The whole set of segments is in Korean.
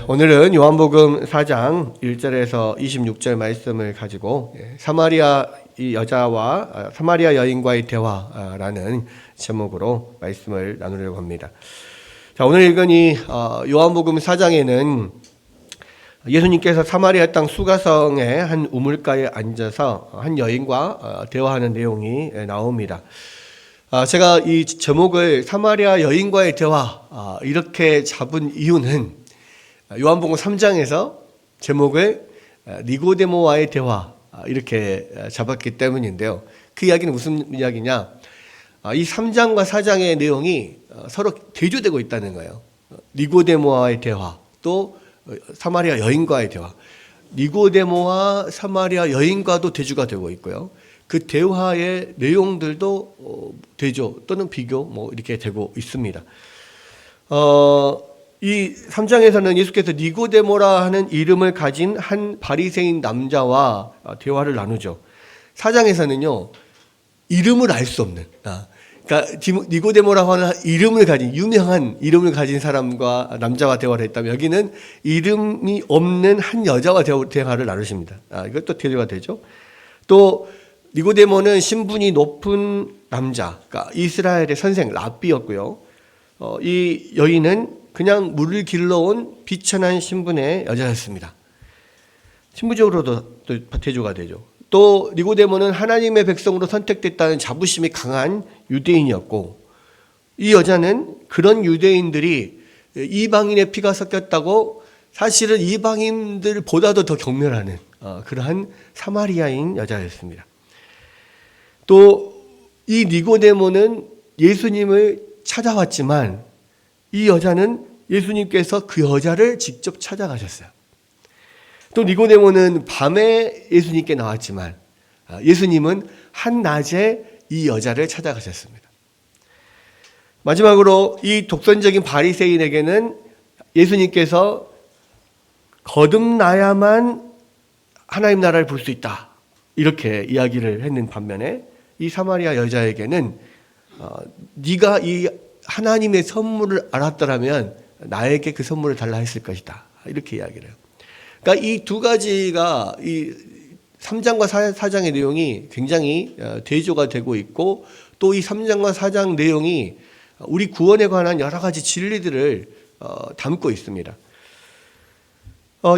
오늘은 요한복음 4장 1절에서 26절 말씀을 가지고 사마리아 이 여자와 사마리아 여인과의 대화라는 제목으로 말씀을 나누려고 합니다. 자, 오늘 읽은 이 요한복음 4장에는 예수님께서 사마리아 땅 수가성의 한 우물가에 앉아서 한 여인과 대화하는 내용이 나옵니다. 제가 이 제목을 사마리아 여인과의 대화 이렇게 잡은 이유는 요한복음 3장에서 제목을 니고데모와의 대화 이렇게 잡았기 때문인데요. 그 이야기는 무슨 이야기냐? 이 3장과 4장의 내용이 서로 대조되고 있다는 거예요. 니고데모와의 대화, 또 사마리아 여인과의 대화. 니고데모와 사마리아 여인과도 대조가 되고 있고요. 그 대화의 내용들도 대조 또는 비교 이렇게 되고 있습니다. 이 3장에서는 예수께서 니고데모라 하는 이름을 가진 한 바리새인 남자와 대화를 나누죠. 4장에서는요, 이름을 알 수 없는, 그러니까 니고데모라고 하는 이름을 가진, 유명한 이름을 가진 사람과 남자와 대화를 했다면, 여기는 이름이 없는 한 여자와 대화를 나누십니다. 이것도 대조가 되죠. 또 니고데모는 신분이 높은 남자, 그러니까 이스라엘의 선생 라비였고요. 이 여인은 그냥 물을 길러온 비천한 신분의 여자였습니다. 신분적으로도 대조가 되죠. 또 니고데모는 하나님의 백성으로 선택됐다는 자부심이 강한 유대인이었고, 이 여자는 그런 유대인들이 이방인의 피가 섞였다고 사실은 이방인들보다도 더 경멸하는 그러한 사마리아인 여자였습니다. 또 이 니고데모는 예수님을 찾아왔지만 이 여자는 예수님께서 그 여자를 직접 찾아가셨어요. 또 니고데모는 밤에 예수님께 나왔지만 예수님은 한낮에 이 여자를 찾아가셨습니다. 마지막으로 이 독선적인 바리새인에게는 예수님께서 거듭나야만 하나님 나라를 볼 수 있다, 이렇게 이야기를 했는 반면에 이 사마리아 여자에게는 네가 이 하나님의 선물을 알았더라면 나에게 그 선물을 달라 했을 것이다, 이렇게 이야기를 해요. 그러니까 이 두 가지가 이 3장과 4장의 내용이 굉장히 대조가 되고 있고, 또 이 3장과 4장 내용이 우리 구원에 관한 여러 가지 진리들을 담고 있습니다.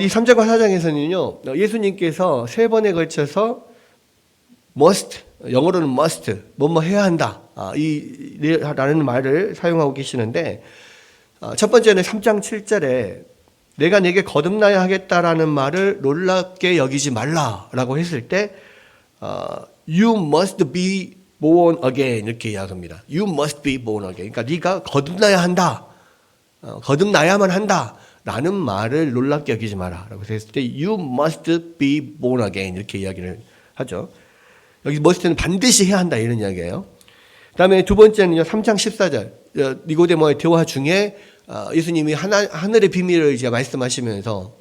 이 3장과 4장에서는요, 예수님께서 3번에 걸쳐서 must, 영어로는 must, 뭐뭐 해야 한다, 라는 말을 사용하고 계시는데, 첫 번째는 3장 7절에 내가 내게 거듭나야 하겠다라는 말을 놀랍게 여기지 말라라고 했을 때 You must be born again, 이렇게 이야기합니다. You must be born again. 그러니까 네가 거듭나야 한다, 거듭나야만 한다 라는 말을 놀랍게 여기지 마라라고 했을 때 You must be born again, 이렇게 이야기를 하죠. 여기 must는 반드시 해야 한다, 이런 이야기예요. 그 다음에 두 번째는요, 3장 14절 니고데모의 대화 중에 예수님이 하늘의 비밀을 이제 말씀하시면서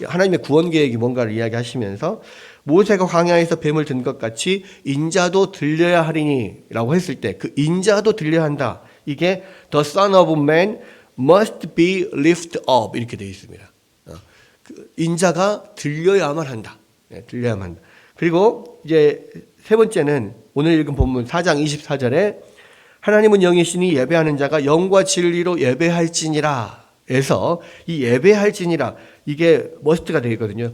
하나님의 구원 계획이 뭔가를 이야기하시면서 모세가 광야에서 뱀을 든 것 같이 인자도 들려야 하리니 라고 했을 때 그 인자도 들려야 한다, 이게 The Son of Man must be lifted up, 이렇게 되어 있습니다. 인자가 들려야만 한다, 들려야만 한다. 그리고 이제 세 번째는 오늘 읽은 본문 4장 24절에 하나님은 영이시니 예배하는 자가 영과 진리로 예배할지니라 에서 이 예배할지니라, 이게 must가 되어 있거든요.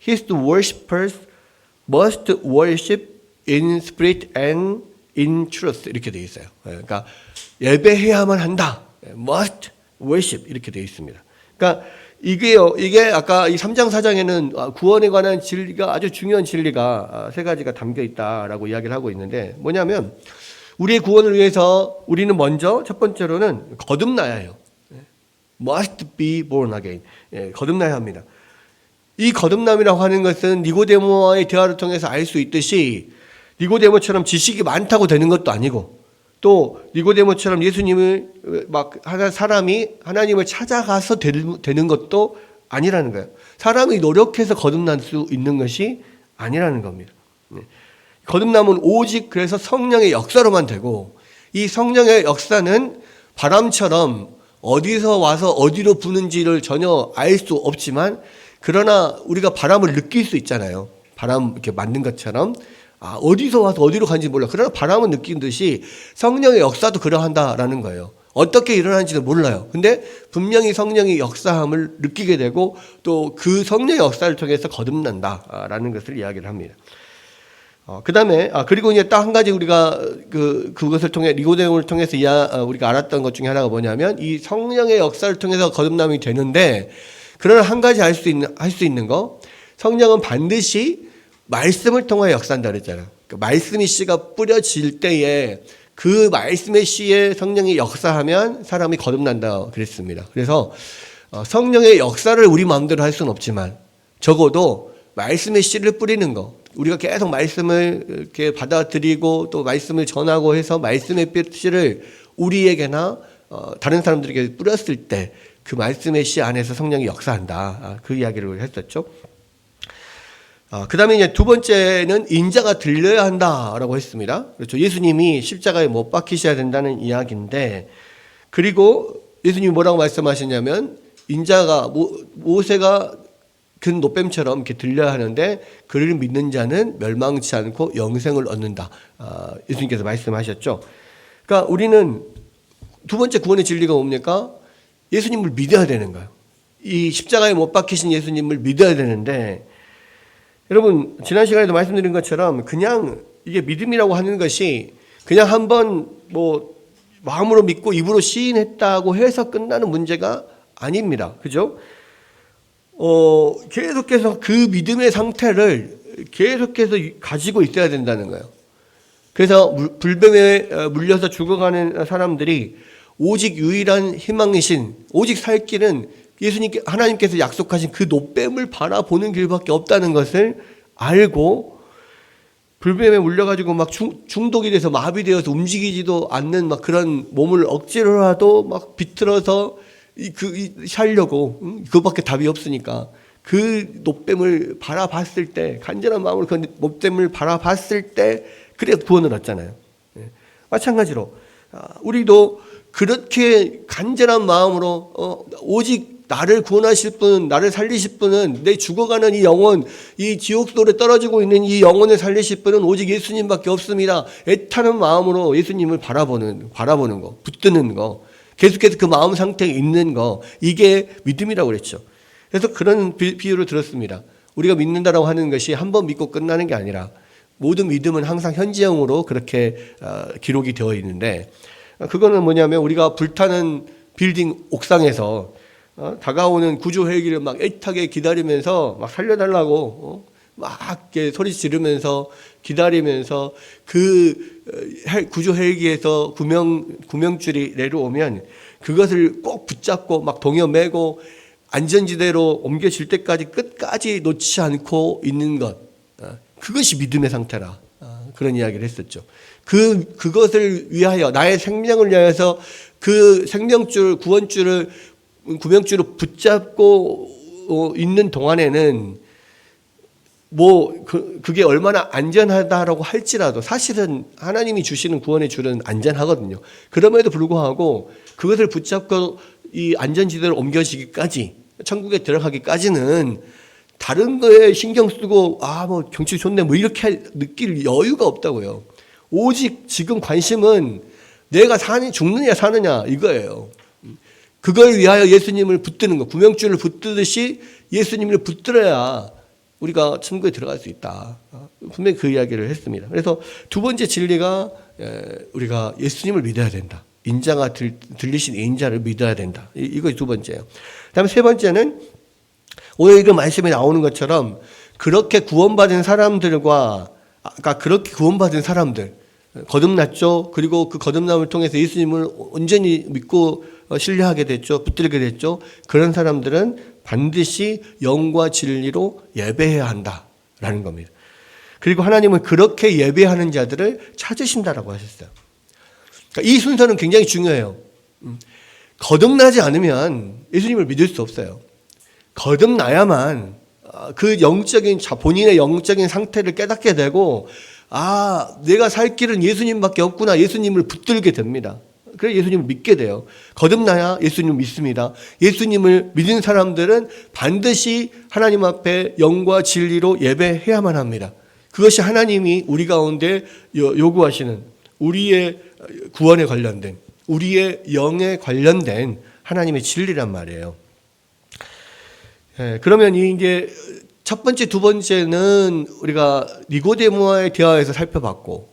His worshippers must worship in spirit and in truth, 이렇게 되어 있어요. 그러니까 예배해야만 한다, must worship, 이렇게 되어 있습니다. 그러니까 이게 아까 이 3장 4장에는 구원에 관한 진리가, 아주 중요한 진리가 세 가지가 담겨 있다라고 이야기를 하고 있는데, 뭐냐면 우리의 구원을 위해서 우리는 먼저 첫 번째로는 거듭나야 해요. Must be born again. 거듭나야 합니다. 이 거듭남이라고 하는 것은 니고데모와의 대화를 통해서 알 수 있듯이 니고데모처럼 지식이 많다고 되는 것도 아니고, 또 니고데모처럼 예수님을 사람이 하나님을 찾아가서 되는 것도 아니라는 거예요. 사람이 노력해서 거듭날 수 있는 것이 아니라는 겁니다. 거듭남은 오직 그래서 성령의 역사로만 되고, 이 성령의 역사는 바람처럼 어디서 와서 어디로 부는지를 전혀 알 수 없지만, 그러나 우리가 바람을 느낄 수 있잖아요. 바람 이렇게 맞는 것처럼. 어디서 와서 어디로 가는지 몰라. 그러나 바람은 느낀 듯이 성령의 역사도 그러한다라는 거예요. 어떻게 일어나는지는 몰라요. 근데 분명히 성령의 역사함을 느끼게 되고 또 그 성령의 역사를 통해서 거듭난다라는 것을 이야기를 합니다. 그 다음에, 그리고 이제 딱 한 가지 우리가 그것을 통해, 니고데모를 통해서 우리가 알았던 것 중에 하나가 뭐냐면, 이 성령의 역사를 통해서 거듭남이 되는데, 그러나 한 가지 할 수 있는 거, 성령은 반드시 말씀을 통하여 역사한다 그랬잖아요. 말씀의 씨가 뿌려질 때에 그 말씀의 씨에 성령이 역사하면 사람이 거듭난다 그랬습니다. 그래서 성령의 역사를 우리 마음대로 할 수는 없지만 적어도 말씀의 씨를 뿌리는 거, 우리가 계속 말씀을 이렇게 받아들이고 또 말씀을 전하고 해서 말씀의 씨를 우리에게나 다른 사람들에게 뿌렸을 때 그 말씀의 씨 안에서 성령이 역사한다. 그 이야기를 했었죠. 그 다음에 이제 두 번째는 인자가 들려야 한다라고 했습니다. 그렇죠. 예수님이 십자가에 못 박히셔야 된다는 이야기인데, 그리고 예수님이 뭐라고 말씀하셨냐면, 인자가 모세가 큰 노뱀처럼 이렇게 들려야 하는데 그를 믿는 자는 멸망치 않고 영생을 얻는다. 예수님께서 말씀하셨죠. 그러니까 우리는 두 번째 구원의 진리가 뭡니까? 예수님을 믿어야 되는 거예요. 이 십자가에 못 박히신 예수님을 믿어야 되는데, 여러분 지난 시간에도 말씀드린 것처럼 그냥 이게 믿음이라고 하는 것이 그냥 한번 마음으로 믿고 입으로 시인했다고 해서 끝나는 문제가 아닙니다. 그죠? 계속해서 그 믿음의 상태를 계속해서 가지고 있어야 된다는 거예요. 그래서 불뱀에 물려서 죽어가는 사람들이 오직 유일한 희망이신, 오직 살 길은 하나님께서 약속하신 그 노뱀을 바라보는 길밖에 없다는 것을 알고, 불뱀에 물려가지고 막 중독이 돼서 마비되어서 움직이지도 않는 막 그런 몸을 억지로라도 막 비틀어서 살려고, 그것밖에 답이 없으니까 그 노뱀을 바라봤을 때, 간절한 마음으로 그 노뱀을 바라봤을 때 그래 구원을 얻잖아요. 마찬가지로 우리도 그렇게 간절한 마음으로 오직 나를 구원하실 분, 나를 살리실 분은, 내 죽어가는 이 영혼, 이 지옥불에 떨어지고 있는 이 영혼을 살리실 분은 오직 예수님밖에 없습니다. 애타는 마음으로 예수님을 바라보는 거, 붙드는 거, 계속해서 그 마음 상태에 있는 거, 이게 믿음이라고 그랬죠. 그래서 그런 비유를 들었습니다. 우리가 믿는다라고 하는 것이 한 번 믿고 끝나는 게 아니라 모든 믿음은 항상 현지형으로 그렇게 기록이 되어 있는데, 그거는 뭐냐면 우리가 불타는 빌딩 옥상에서 다가오는 구조 헬기를 막 애타게 기다리면서 막 살려달라고 막 이렇게 소리 지르면서 기다리면서 그 구조 헬기에서 구명줄이 내려오면 그것을 꼭 붙잡고 막 동여 매고 안전지대로 옮겨질 때까지 끝까지 놓지 않고 있는 것, 그것이 믿음의 상태라. 그런 이야기를 했었죠. 그것을 위하여, 나의 생명을 위하여서 그 생명줄, 구원줄을, 구명줄을 붙잡고 있는 동안에는 그게 얼마나 안전하다라고 할지라도 사실은 하나님이 주시는 구원의 줄은 안전하거든요. 그럼에도 불구하고 그것을 붙잡고 이 안전지대로 옮겨지기까지, 천국에 들어가기까지는 다른 거에 신경 쓰고 경치 좋네 이렇게 느낄 여유가 없다고요. 오직 지금 관심은 내가 죽느냐 사느냐 이거예요. 그걸 위하여 예수님을 붙드는 거, 구명줄을 붙드듯이 예수님을 붙들어야 우리가 천국에 들어갈 수 있다. 분명히 그 이야기를 했습니다. 그래서 두 번째 진리가 우리가 예수님을 믿어야 된다. 인자가 들리신 인자를 믿어야 된다. 이거 두 번째예요. 그다음에 세 번째는 오늘 그 말씀에 나오는 것처럼 그렇게 구원받은 사람들과, 그렇게 구원받은 사람들, 거듭났죠. 그리고 그 거듭남을 통해서 예수님을 온전히 믿고 신뢰하게 됐죠. 붙들게 됐죠. 그런 사람들은 반드시 영과 진리로 예배해야 한다라는 겁니다. 그리고 하나님은 그렇게 예배하는 자들을 찾으신다라고 하셨어요. 그러니까 이 순서는 굉장히 중요해요. 거듭나지 않으면 예수님을 믿을 수 없어요. 거듭나야만 그 본인의 영적인 상태를 깨닫게 되고, 내가 살 길은 예수님밖에 없구나, 예수님을 붙들게 됩니다. 그래 예수님을 믿게 돼요. 거듭나야 예수님을 믿습니다. 예수님을 믿는 사람들은 반드시 하나님 앞에 영과 진리로 예배해야만 합니다. 그것이 하나님이 우리 가운데 요구하시는 우리의 구원에 관련된 우리의 영에 관련된 하나님의 진리란 말이에요. 그러면 이제 첫 번째, 두 번째는 우리가 니고데모와의 대화에서 살펴봤고,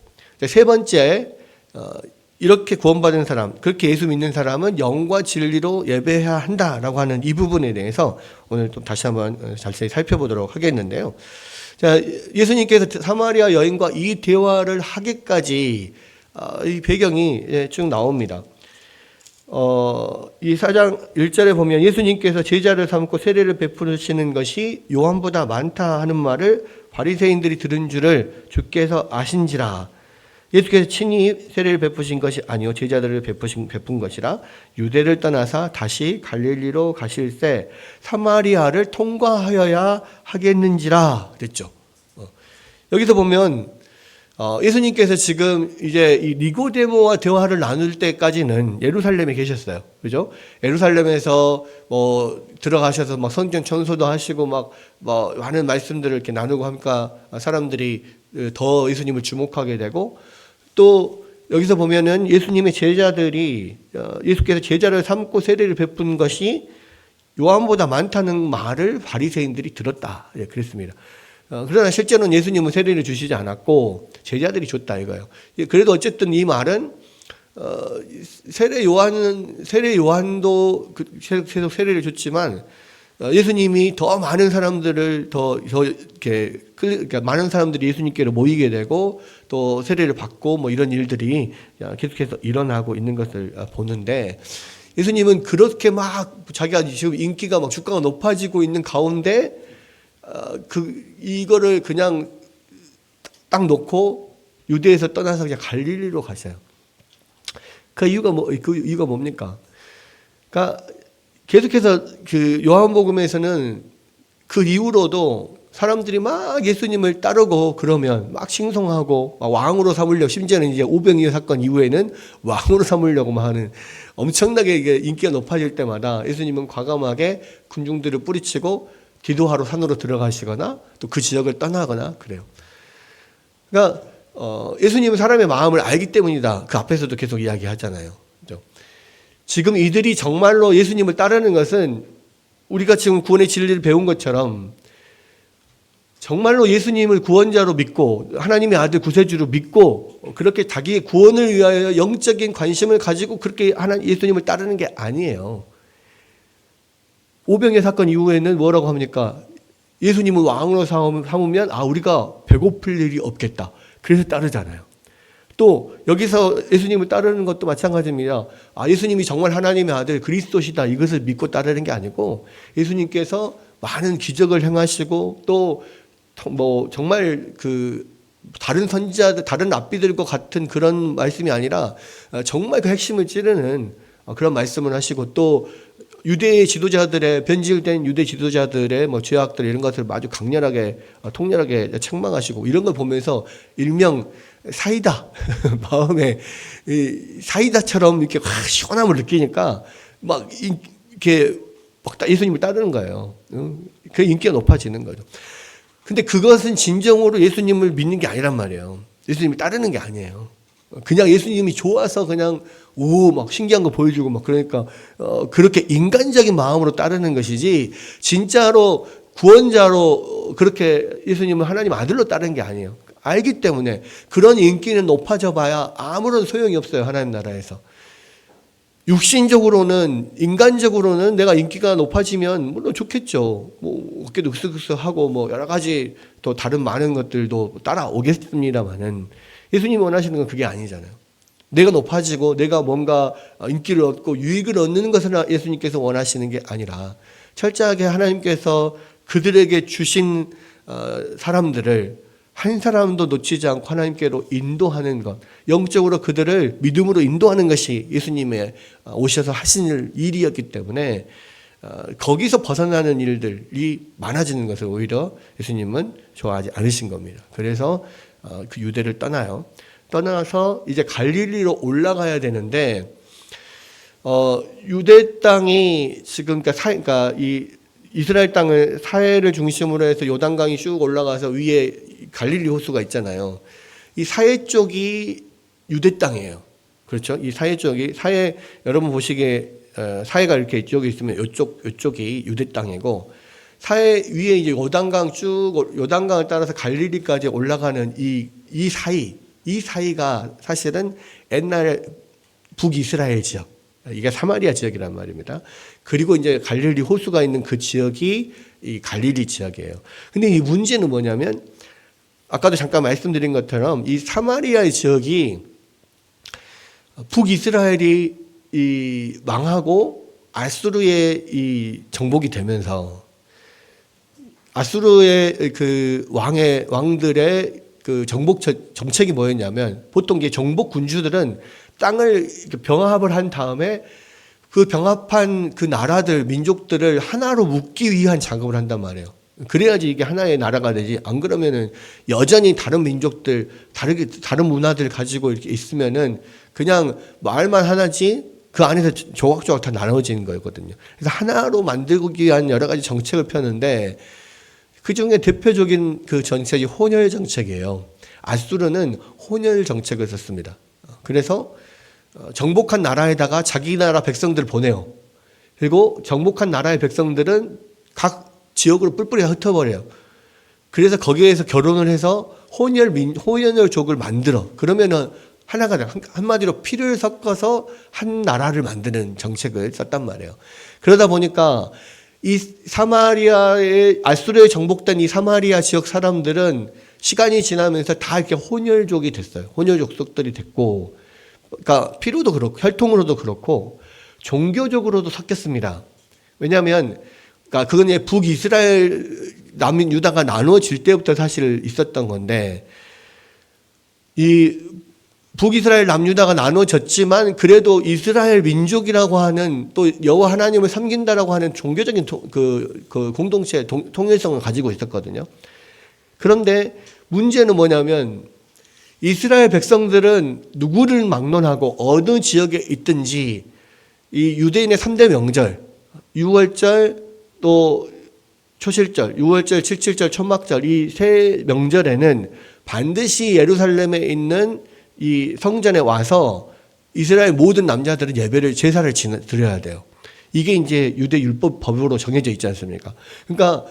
세 번째, 이렇게 구원받은 사람, 그렇게 예수 믿는 사람은 영과 진리로 예배해야 한다라고 하는 이 부분에 대해서 오늘 또 다시 한번 자세히 살펴보도록 하겠는데요. 자, 예수님께서 사마리아 여인과 이 대화를 하기까지 이 배경이 쭉 나옵니다. 이 4장 1절에 보면 예수님께서 제자를 삼고 세례를 베푸시는 것이 요한보다 많다 하는 말을 바리새인들이 들은 줄을 주께서 아신지라. 예수께서 친히 세례를 베푸신 것이 아니요 제자들을 베푼 것이라. 유대를 떠나사 다시 갈릴리로 가실새 사마리아를 통과하여야 하겠는지라 그랬죠. 여기서 보면 예수님께서 지금 이제 이 니고데모와 대화를 나눌 때까지는 예루살렘에 계셨어요. 그죠? 예루살렘에서 들어가셔서 막 성경 전소도 하시고 막 많은 말씀들을 이렇게 나누고 하니까 사람들이 더 예수님을 주목하게 되고, 또 여기서 보면은 예수님의 제자들이 예수께서 제자를 삼고 세례를 베푼 것이 요한보다 많다는 말을 바리새인들이 들었다. 그랬습니다. 그러나 실제로는 예수님은 세례를 주시지 않았고 제자들이 줬다 이거예요. 그래도 어쨌든 이 말은 세례 요한도 계속 세례를 줬지만 예수님이 더 많은 사람들을 더 이렇게 그러니까 많은 사람들이 예수님께로 모이게 되고 또 세례를 받고 뭐 이런 일들이 계속해서 일어나고 있는 것을 보는데, 예수님은 그렇게 막 자기가 지금 인기가 막 주가가 높아지고 있는 가운데 이거를 그냥 딱 놓고 유대에서 떠나서 그냥 갈릴리로 가셔요. 그 이유가 뭡니까? 그러니까 계속해서 그 요한복음에서는 그 이후로도 사람들이 막 예수님을 따르고 그러면 막 칭송하고 막 왕으로 삼으려고, 심지어는 이제 오병이어 사건 이후에는 왕으로 삼으려고 막 하는 엄청나게 이게 인기가 높아질 때마다 예수님은 과감하게 군중들을 뿌리치고 기도하러 산으로 들어가시거나 또 그 지역을 떠나거나 그래요. 그러니까 예수님은 사람의 마음을 알기 때문이다. 그 앞에서도 계속 이야기하잖아요. 그렇죠? 지금 이들이 정말로 예수님을 따르는 것은 우리가 지금 구원의 진리를 배운 것처럼 정말로 예수님을 구원자로 믿고 하나님의 아들 구세주로 믿고 그렇게 자기의 구원을 위하여 영적인 관심을 가지고 그렇게 예수님을 따르는 게 아니에요. 오병이어 사건 이후에는 뭐라고 합니까? 예수님을 왕으로 삼으면 우리가 배고플 일이 없겠다. 그래서 따르잖아요. 또 여기서 예수님을 따르는 것도 마찬가지입니다. 예수님이 정말 하나님의 아들 그리스도시다, 이것을 믿고 따르는 게 아니고 예수님께서 많은 기적을 행하시고 또 뭐 정말 그 다른 선지자들, 다른 랍비들과 같은 그런 말씀이 아니라 정말 그 핵심을 찌르는 그런 말씀을 하시고, 또 유대의 지도자들의 변질된 유대 지도자들의 뭐 죄악들 이런 것을 아주 강렬하게 통렬하게 책망하시고, 이런 걸 보면서 일명 사이다 마음에 사이다처럼 이렇게 확 시원함을 느끼니까 막 이렇게 막 예수님을 따르는 거예요. 그 인기가 높아지는 거죠. 근데 그것은 진정으로 예수님을 믿는 게 아니란 말이에요. 예수님을 따르는 게 아니에요. 그냥 예수님이 좋아서 그냥 막 신기한 거 보여주고 막 그러니까 그렇게 인간적인 마음으로 따르는 것이지 진짜로 구원자로 그렇게 예수님을 하나님 아들로 따르는 게 아니에요. 알기 때문에 그런 인기는 높아져 봐야 아무런 소용이 없어요. 하나님 나라에서. 육신적으로는, 인간적으로는 내가 인기가 높아지면 물론 좋겠죠. 뭐 어깨도 으쓱으쓱하고 뭐 여러 가지 또 다른 많은 것들도 따라오겠습니다만은 예수님이 원하시는 건 그게 아니잖아요. 내가 높아지고 내가 뭔가 인기를 얻고 유익을 얻는 것을 예수님께서 원하시는 게 아니라 철저하게 하나님께서 그들에게 주신 사람들을 한 사람도 놓치지 않고 하나님께로 인도하는 것, 영적으로 그들을 믿음으로 인도하는 것이 예수님의 오셔서 하신 일이었기 때문에 거기서 벗어나는 일들이 많아지는 것을 오히려 예수님은 좋아하지 않으신 겁니다. 그래서 그 유대를 떠나요. 떠나서 이제 갈릴리로 올라가야 되는데 유대 땅이 지금 그러니까 이 이스라엘 땅을 사해를 중심으로 해서 요단강이 쭉 올라가서 위에 갈릴리 호수가 있잖아요. 이 사해 쪽이 유대 땅이에요. 그렇죠? 이 사해 쪽이 사해 여러분 보시기에 사해가 이렇게 이쪽에 있으면 이쪽이 유대 땅이고 사해 위에 이제 요단강 쭉 요단강을 따라서 갈릴리까지 올라가는 이 사이가 사실은 옛날 북이스라엘 지역, 이게 사마리아 지역이란 말입니다. 그리고 이제 갈릴리 호수가 있는 그 지역이 이 갈릴리 지역이에요. 근데 이 문제는 뭐냐면 아까도 잠깐 말씀드린 것처럼 이 사마리아 지역이 북이스라엘이 이 망하고 아수르의 이 정복이 되면서 아수르의 그 왕들의 그 정복 정책이 뭐였냐면 보통 이게 정복 군주들은 땅을 병합을 한 다음에 그 병합한 그 나라들 민족들을 하나로 묶기 위한 작업을 한단 말이에요. 그래야지 이게 하나의 나라가 되지. 안 그러면은 여전히 다른 민족들 다른 문화들 가지고 이렇게 있으면은 그냥 말만 하나지 그 안에서 조각조각 다 나눠지는 거거든요. 그래서 하나로 만들기 위한 여러 가지 정책을 펴는데 그 중에 대표적인 그 정책이 혼혈 정책이에요. 아수르는 혼혈 정책을 썼습니다. 그래서 정복한 나라에다가 자기 나라 백성들을 보내요. 그리고 정복한 나라의 백성들은 각 지역으로 뿔뿔이 흩어버려요. 그래서 거기에서 결혼을 해서 혼혈족을 만들어. 그러면은 하나가 돼. 한마디로 피를 섞어서 한 나라를 만드는 정책을 썼단 말이에요. 그러다 보니까 이 사마리아의 아수르에 정복된 이 사마리아 지역 사람들은 시간이 지나면서 다 이렇게 혼혈족이 됐어요. 혼혈족 속들이 됐고, 그러니까 피로도 그렇고 혈통으로도 그렇고 종교적으로도 섞였습니다. 왜냐하면 그러니까 그건 북이스라엘 남유다가 나눠질 때부터 사실 있었던 건데 이 북이스라엘 남유다가 나눠졌지만 그래도 이스라엘 민족이라고 하는 또 여호와 하나님을 섬긴다라고 하는 종교적인 그 공동체 통일성을 가지고 있었거든요. 그런데 문제는 뭐냐면 이스라엘 백성들은 누구를 막론하고 어느 지역에 있든지 이 유대인의 3대 명절, 유월절 또 초실절, 유월절, 칠칠절, 초막절 이 세 명절에는 반드시 예루살렘에 있는 이 성전에 와서 이스라엘 모든 남자들은 제사를 드려야 돼요. 이게 이제 유대 율법 법으로 정해져 있지 않습니까? 그러니까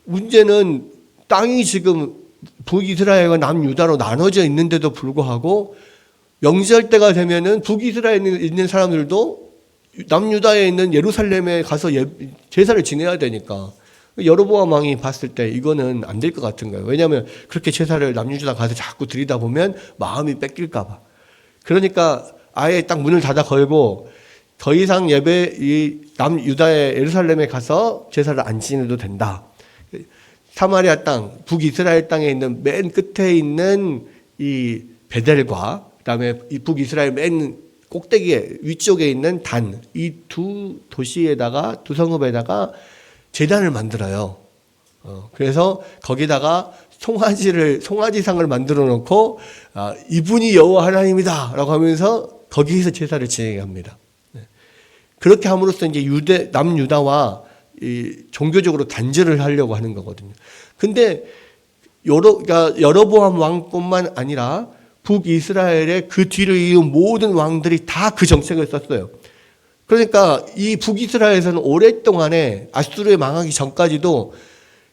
문제는 땅이 지금 북이스라엘과 남유다로 나눠져 있는데도 불구하고 명절 때가 되면은 북이스라엘에 있는 사람들도 남유다에 있는 예루살렘에 가서 제사를 지내야 되니까 여로보암 왕이 봤을 때 이거는 안 될 것 같은 거예요. 왜냐하면 그렇게 제사를 남유다 가서 자꾸 드리다 보면 마음이 뺏길까 봐. 그러니까 아예 딱 문을 닫아 걸고 더 이상 이 남유다의 예루살렘에 가서 제사를 안 지내도 된다. 사마리아 땅, 북이스라엘 땅에 있는 맨 끝에 있는 이 베델과 그다음에 이 북이스라엘 맨 꼭대기에 위쪽에 있는 단, 이 두 도시에다가 두 성읍에다가 제단을 만들어요. 그래서 거기다가 송아지상을 만들어 놓고 이분이 여호와 하나님이다라고 하면서 거기에서 제사를 진행합니다. 그렇게 함으로써 이제 남유다와 이 종교적으로 단절을 하려고 하는 거거든요. 근데 그러니까 여로보암 왕뿐만 아니라 북이스라엘의 그 뒤를 이은 모든 왕들이 다 그 정책을 썼어요. 그러니까 이 북이스라엘에서는 오랫동안에 아수르에 망하기 전까지도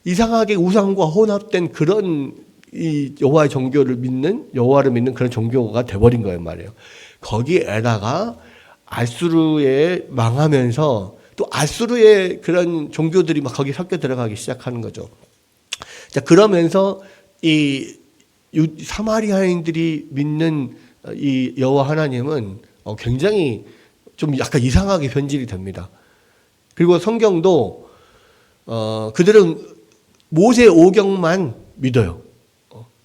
이상하게 우상과 혼합된 그런 이 여호와를 믿는 그런 종교가 돼버린 거예요 말이에요. 거기에다가 아수르에 망하면서 또 아수르의 그런 종교들이 막 거기 섞여 들어가기 시작하는 거죠. 자, 그러면서 이 사마리아인들이 믿는 이 여호와 하나님은 굉장히 좀 약간 이상하게 변질이 됩니다. 그리고 성경도 그들은 모세 오경만 믿어요.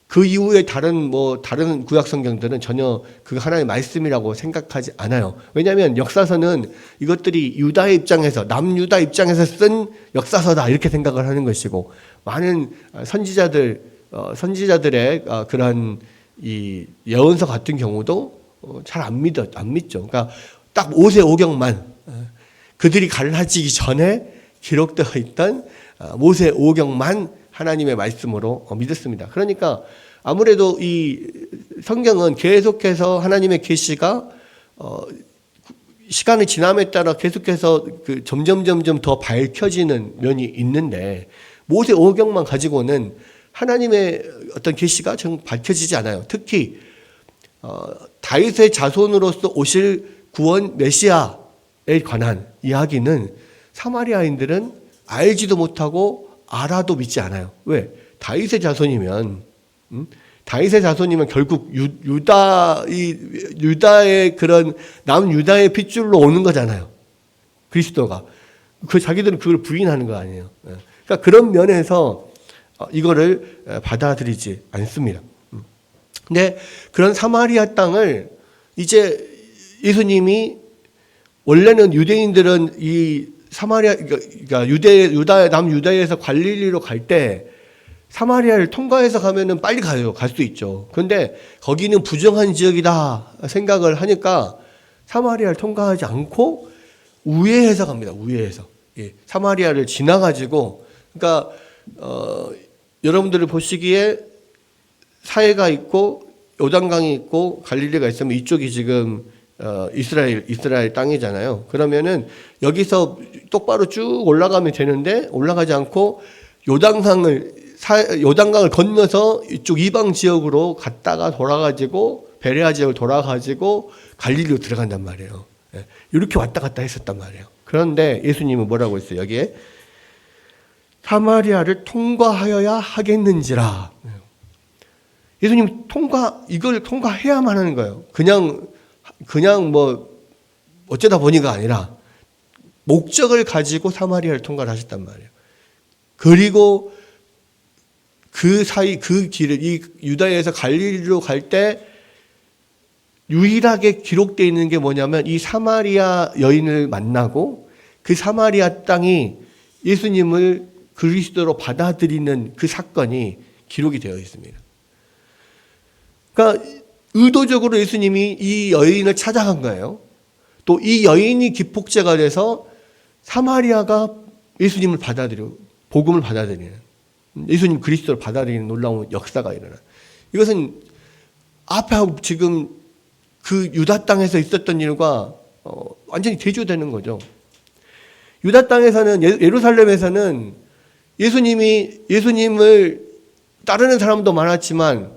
그 이후에 다른 구약 성경들은 전혀 그 하나의 말씀이라고 생각하지 않아요. 왜냐하면 역사서는 이것들이 유다의 입장에서 남유다 입장에서 쓴 역사서다 이렇게 생각을 하는 것이고 많은 선지자들의 그러한 이 예언서 같은 경우도 잘 안 믿죠. 그러니까 딱 모세오경만 그들이 갈라지기 전에 기록되어 있던 모세오경만 하나님의 말씀으로 믿었습니다. 그러니까 아무래도 이 성경은 계속해서 하나님의 계시가 시간이 지남에 따라 계속해서 점점 더 밝혀지는 면이 있는데 모세오경만 가지고는 하나님의 어떤 계시가 좀 밝혀지지 않아요. 특히 다윗의 자손으로서 오실 구원 메시아에 관한 이야기는 사마리아인들은 알지도 못하고 알아도 믿지 않아요. 왜? 다윗의 자손이면 결국 유다의 그런 남유다의 핏줄로 오는 거잖아요. 그리스도가. 자기들은 그걸 부인하는 거 아니에요. 그러니까 그런 면에서 이거를 받아들이지 않습니다. 근데 그런 사마리아 땅을 이제 예수님이 원래는 유대인들은 이 사마리아 그러니까 남유다에서 갈릴리로 갈 때 사마리아를 통과해서 가면은 빨리 가요. 갈 수 있죠. 그런데 거기는 부정한 지역이다 생각을 하니까 사마리아를 통과하지 않고 우회해서 갑니다. 우회해서. 예, 사마리아를 지나가지고 그러니까 여러분들을 보시기에 사해가 있고 요단강이 있고 갈릴리가 있으면 이쪽이 지금 이스라엘 땅이잖아요. 그러면은 여기서 똑바로 쭉 올라가면 되는데 올라가지 않고 요단강을 건너서 이쪽 이방 지역으로 갔다가 돌아가지고 베레아 지역을 돌아가지고 갈릴리로 들어간단 말이에요. 이렇게 왔다 갔다 했었단 말이에요. 그런데 예수님은 뭐라고 했어요? 여기에 사마리아를 통과하여야 하겠는지라. 예수님 이걸 통과해야만 하는 거예요. 그냥 뭐 어쩌다 보니가 아니라 목적을 가지고 사마리아를 통과를 하셨단 말이에요. 그리고 그 길을 이 유다에서 갈릴리로 갈 때 유일하게 기록되어 있는 게 뭐냐면 이 사마리아 여인을 만나고 그 사마리아 땅이 예수님을 그리스도로 받아들이는 그 사건이 기록이 되어 있습니다. 그러니까 의도적으로 예수님이 이 여인을 찾아간 거예요. 또 이 여인이 기폭제가 돼서 사마리아가 예수님을 받아들이고 복음을 받아들이는 예수님 그리스도를 받아들이는 놀라운 역사가 일어나. 이것은 앞에 지금 그 유다 땅에서 있었던 일과 완전히 대조되는 거죠. 유다 땅에서는 예루살렘에서는 예수님을 따르는 사람도 많았지만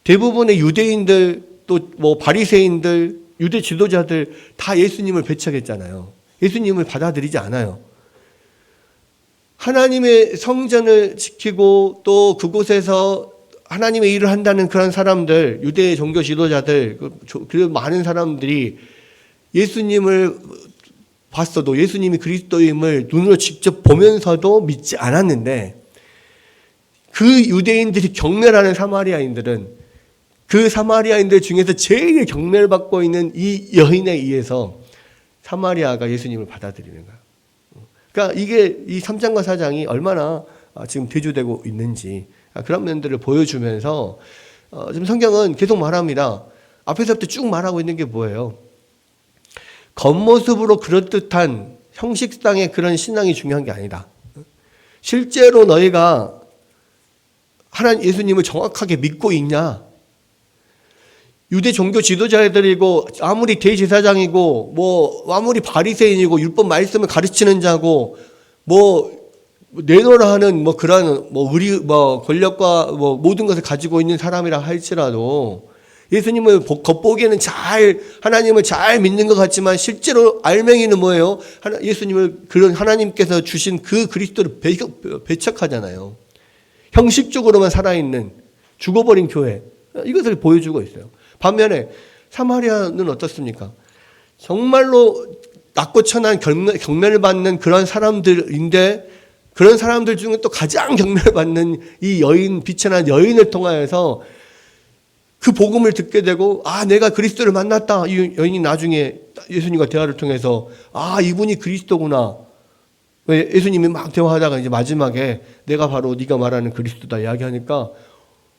대부분의 유대인들 또 뭐 바리새인들 유대 지도자들 다 예수님을 배척했잖아요. 예수님을 받아들이지 않아요. 하나님의 성전을 지키고 또 그곳에서 하나님의 일을 한다는 그런 사람들, 유대 종교 지도자들, 그 많은 사람들이 예수님을 봤어도 예수님이 그리스도임을 눈으로 직접 보면서도 믿지 않았는데 그 유대인들이 경멸하는 사마리아인들은 그 사마리아인들 중에서 제일 경멸받고 있는 이 여인에 의해서 사마리아가 예수님을 받아들이는 거예요. 그러니까 이게 이 3장과 4장이 얼마나 지금 대조되고 있는지 그런 면들을 보여주면서 지금 성경은 계속 말합니다. 앞에서부터 쭉 말하고 있는 게 뭐예요? 겉모습으로 그럴듯한 형식상의 그런 신앙이 중요한 게 아니다. 실제로 너희가 하나님 예수님을 정확하게 믿고 있냐? 유대 종교 지도자들이고 아무리 대제사장이고 뭐 아무리 바리새인이고 율법 말씀을 가르치는 자고 뭐 내노라 하는 뭐 그런 뭐 권력과 뭐 모든 것을 가지고 있는 사람이라 할지라도 예수님을 겉보기에는 하나님을 잘 믿는 것 같지만 실제로 알맹이는 뭐예요? 예수님을 그런 하나님께서 주신 그 그리스도를 배척하잖아요. 형식적으로만 살아있는 죽어버린 교회 이것을 보여주고 있어요. 반면에 사마리아는 어떻습니까? 정말로 낮고 천한 경멸을 받는 그런 사람들인데 그런 사람들 중에 또 가장 경멸받는 이 여인, 빛의 난 여인을 통하여서 그 복음을 듣게 되고 내가 그리스도를 만났다. 이 여인이 나중에 예수님과 대화를 통해서 이분이 그리스도구나. 예수님이 막 대화하다가 이제 마지막에 내가 바로 네가 말하는 그리스도다 이야기하니까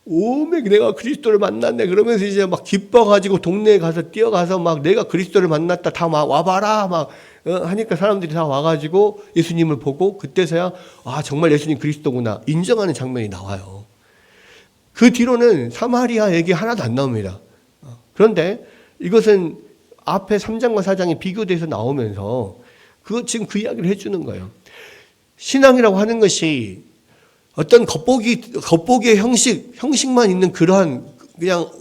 오메 내가 그리스도를 만났네 그러면서 이제 막 기뻐가지고 동네에 가서 뛰어가서 막 내가 그리스도를 만났다 다 막 와봐라 막 하니까 사람들이 다 와가지고 예수님을 보고 그때서야 아 정말 예수님 그리스도구나 인정하는 장면이 나와요. 그 뒤로는 사마리아 얘기 하나도 안 나옵니다. 그런데 이것은 앞에 3장과 4장이 비교돼서 나오면서 지금 그 이야기를 해주는 거예요. 신앙이라고 하는 것이 어떤 겉보기의 형식만 있는 그러한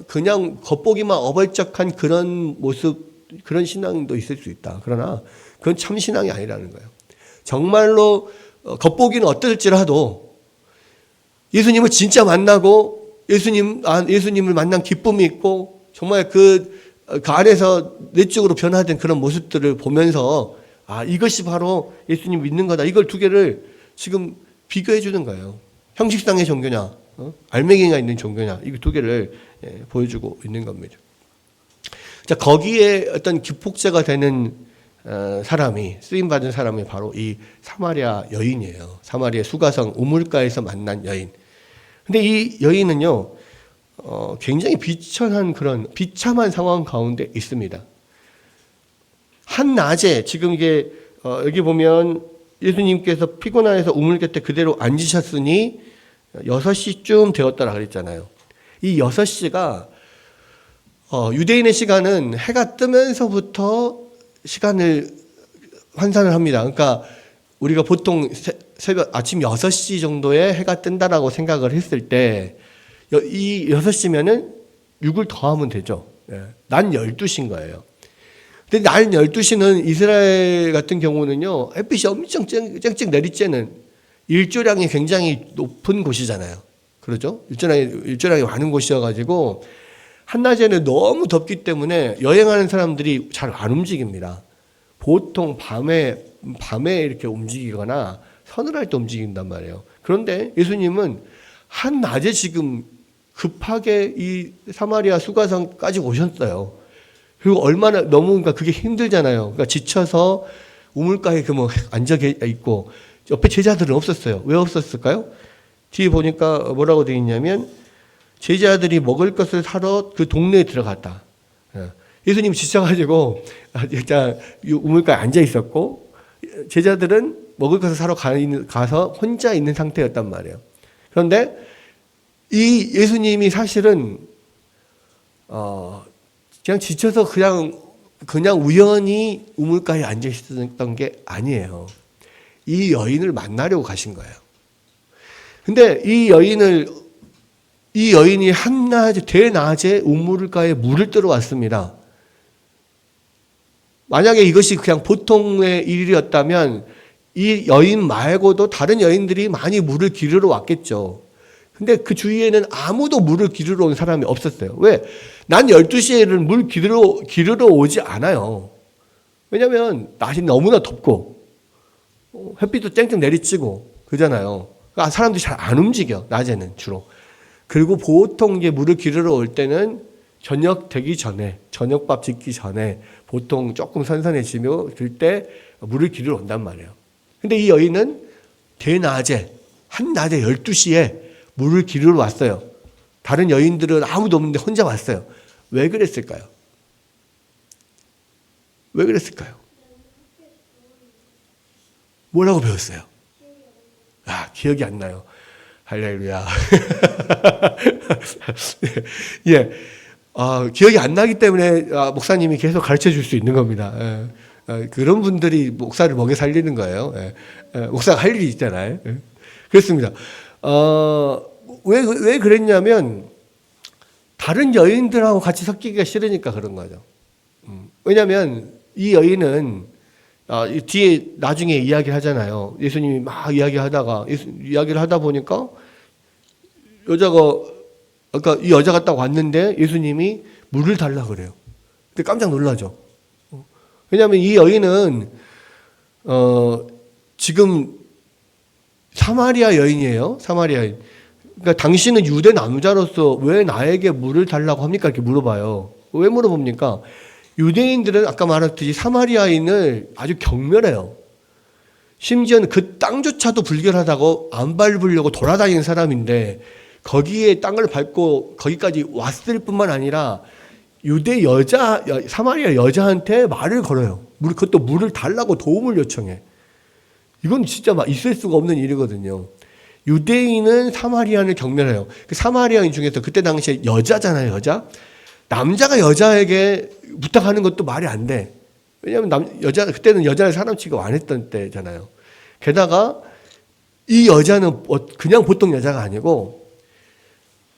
그냥 겉보기만 어벌쩍한 그런 모습, 그런 신앙도 있을 수 있다. 그러나 그건 참 신앙이 아니라는 거예요. 정말로 겉보기는 어떨지라도 예수님을 진짜 만나고 예수님을 만난 기쁨이 있고 정말 그 안에서 내적으로 변화된 그런 모습들을 보면서 아 이것이 바로 예수님 믿는 거다. 이걸 두 개를 지금 비교해 주는 거예요. 형식상의 종교냐, 알맹이가 있는 종교냐, 이 두 개를 보여주고 있는 겁니다. 자, 거기에 어떤 기폭제가 되는 사람이, 쓰임받은 사람이 바로 이 사마리아 여인이에요. 사마리아 수가성 우물가에서 만난 여인. 근데 이 여인은요, 굉장히 비참한 상황 가운데 있습니다. 한낮에, 지금 이게, 여기 보면 예수님께서 피곤하여서 우물 곁에 그대로 앉으셨으니 6시쯤 되었다라 그랬잖아요. 이 6시가 유대인의 시간은 해가 뜨면서부터 시간을 환산을 합니다. 그러니까 우리가 보통 새벽 아침 6시 정도에 해가 뜬다라고 생각을 했을 때 이 6시면은 6을 더하면 되죠. 난 12시인 거예요. 근데 날 12시는 이스라엘 같은 경우는요, 햇빛이 엄청 쨍쨍 내리쬐는 일조량이 굉장히 높은 곳이잖아요. 그러죠? 일조량이 많은 곳이어가지고, 한낮에는 너무 덥기 때문에 여행하는 사람들이 잘 안 움직입니다. 보통 밤에 이렇게 움직이거나 서늘할 때 움직인단 말이에요. 그런데 예수님은 한낮에 지금 급하게 이 사마리아 수가성까지 오셨어요. 그리고 얼마나 너무 그러니까 그게 힘들잖아요. 그러니까 지쳐서 우물가에 앉아 있고 옆에 제자들은 없었어요. 왜 없었을까요? 뒤에 보니까 뭐라고 되어 있냐면 제자들이 먹을 것을 사러 그 동네에 들어갔다. 예수님 지쳐가지고 일단 우물가에 앉아 있었고 제자들은 먹을 것을 사러 가서 혼자 있는 상태였단 말이에요. 그런데 이 예수님이 사실은 그냥 지쳐서 그냥 우연히 우물가에 앉아 있었던 게 아니에요. 이 여인을 만나려고 가신 거예요. 근데 이 여인이 대낮에 우물가에 물을 뜨러 왔습니다. 만약에 이것이 그냥 보통의 일이었다면 이 여인 말고도 다른 여인들이 많이 물을 기르러 왔겠죠. 근데 그 주위에는 아무도 물을 기르러 온 사람이 없었어요. 왜? 난 12시에는 물 기르러 오지 않아요. 왜냐면 날이 너무나 덥고 햇빛도 쨍쨍 내리쬐고 그러잖아요. 그러니까 사람들이 잘 안 움직여. 낮에는 주로. 그리고 보통 이게 물을 기르러 올 때는 저녁 되기 전에, 저녁밥 짓기 전에 보통 조금 선선해지며 그럴 때 물을 기르러 온단 말이에요. 근데 이 여인은 대낮에, 한낮에 12시에 물을 기르러 왔어요. 다른 여인들은 아무도 없는데 혼자 왔어요. 왜 그랬을까요? 왜 그랬을까요? 뭐라고 배웠어요? 기억이 안 나요. 할렐루야. 예. 기억이 안 나기 때문에 목사님이 계속 가르쳐 줄 수 있는 겁니다. 그런 분들이 목사를 먹여 살리는 거예요. 목사가 할 일이 있잖아요. 그렇습니다. 왜 그랬냐면, 다른 여인들하고 같이 섞이기가 싫으니까 그런 거죠. 왜냐면, 이 여인은, 뒤에 나중에 이야기를 하잖아요. 예수님이 막 이야기를 하다 보니까, 그러니까 이 여자가 딱 왔는데 예수님이 물을 달라 그래요. 근데 깜짝 놀라죠. 왜냐면 이 여인은, 지금 사마리아 여인이에요. 사마리아 여인. 그러니까 당신은 유대 남자로서 왜 나에게 물을 달라고 합니까? 이렇게 물어봐요. 왜 물어봅니까? 유대인들은 아까 말했듯이 사마리아인을 아주 경멸해요. 심지어는 그 땅조차도 불결하다고 안 밟으려고 돌아다니는 사람인데 거기에 땅을 밟고 거기까지 왔을 뿐만 아니라 유대 사마리아 여자한테 말을 걸어요. 그것도 물을 달라고 도움을 요청해. 이건 진짜 있을 수가 없는 일이거든요. 유대인은 사마리아인을 경멸해요. 그 사마리아인 중에서 그때 당시에 여자잖아요, 여자. 남자가 여자에게 부탁하는 것도 말이 안 돼. 왜냐하면 그때는 여자를 사람 취급 안 했던 때잖아요. 게다가 이 여자는 그냥 보통 여자가 아니고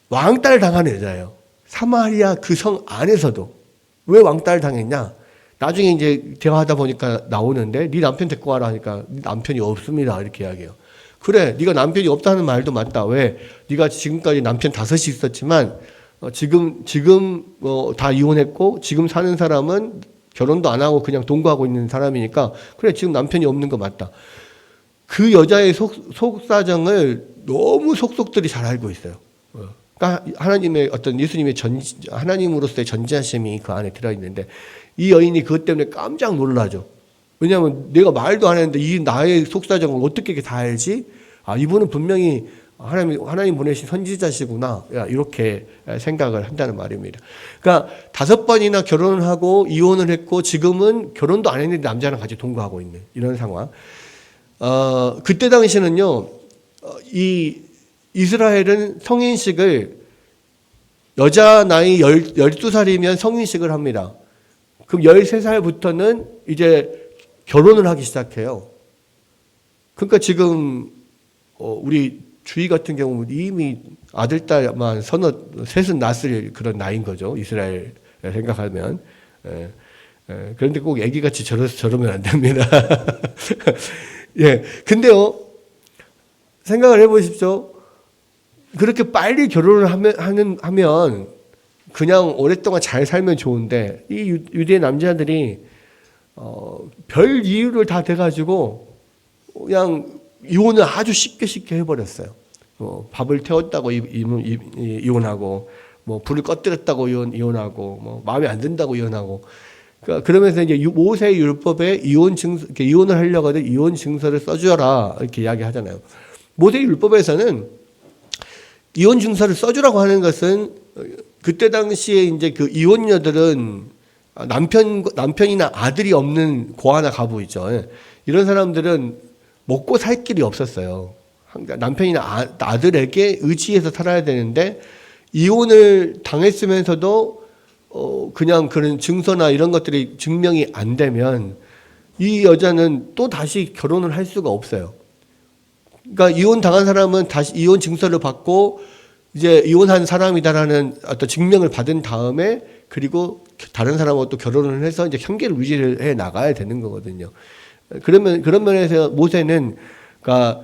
왕따를 당하는 여자예요. 사마리아 그 성 안에서도. 왜 왕따를 당했냐? 나중에 이제 대화하다 보니까 나오는데 네 남편 데리고 와라 하니까 네 남편이 없습니다. 이렇게 이야기해요. 그래, 네가 남편이 없다는 말도 맞다. 왜? 네가 지금까지 남편 5이 있었지만 지금 다 이혼했고 지금 사는 사람은 결혼도 안 하고 그냥 동거하고 있는 사람이니까 그래, 지금 남편이 없는 거 맞다. 그 여자의 속사정을 너무 속속들이 잘 알고 있어요. 그러니까 하나님의 예수님의 하나님으로서의 전지하심이 그 안에 들어있는데 이 여인이 그것 때문에 깜짝 놀라죠. 왜냐하면 내가 말도 안 했는데 이 나의 속사정을 어떻게 다 알지? 이분은 분명히 하나님 보내신 선지자시구나. 이렇게 생각을 한다는 말입니다. 그러니까 5번이나 결혼을 하고 이혼을 했고 지금은 결혼도 안 했는데 남자랑 같이 동거하고 있는 이런 상황. 그때 당시는요, 이 이스라엘은 성인식을 여자 나이 12살이면 성인식을 합니다. 그럼 13살부터는 이제 결혼을 하기 시작해요. 그러니까 지금 우리 주위 같은 경우는 이미 아들, 딸만 셋은 낳았을 그런 나이인 거죠. 이스라엘 생각하면. 그런데 꼭 애기같이 저러면 안 됩니다. 예. 근데요, 생각을 해보십시오. 그렇게 빨리 결혼을 하면 그냥 오랫동안 잘 살면 좋은데 이 유대 남자들이 별 이유를 다 대가지고 그냥 이혼을 아주 쉽게 해버렸어요. 밥을 태웠다고 이혼하고, 불을 꺼뜨렸다고 이혼하고, 마음에 안 든다고 이혼하고. 그러면서 이제 모세의 율법에 이혼을 하려고 하면 이혼 증서를 써주라 이렇게 이야기하잖아요. 모세의 율법에서는 이혼 증서를 써주라고 하는 것은 그때 당시에 이제 그 이혼녀들은 남편이나 아들이 없는 고아나 과부이죠. 이런 사람들은 먹고 살 길이 없었어요. 남편이나 아들에게 의지해서 살아야 되는데 이혼을 당했으면서도 그냥 그런 증서나 이런 것들이 증명이 안 되면 이 여자는 또 다시 결혼을 할 수가 없어요. 그러니까 이혼 당한 사람은 다시 이혼 증서를 받고 이제 이혼한 사람이다라는 어떤 증명을 받은 다음에 그리고 다른 사람하고 또 결혼을 해서 이제 형계를 유지를 해 나가야 되는 거거든요. 그러면 그런 면에서 모세는 그러니까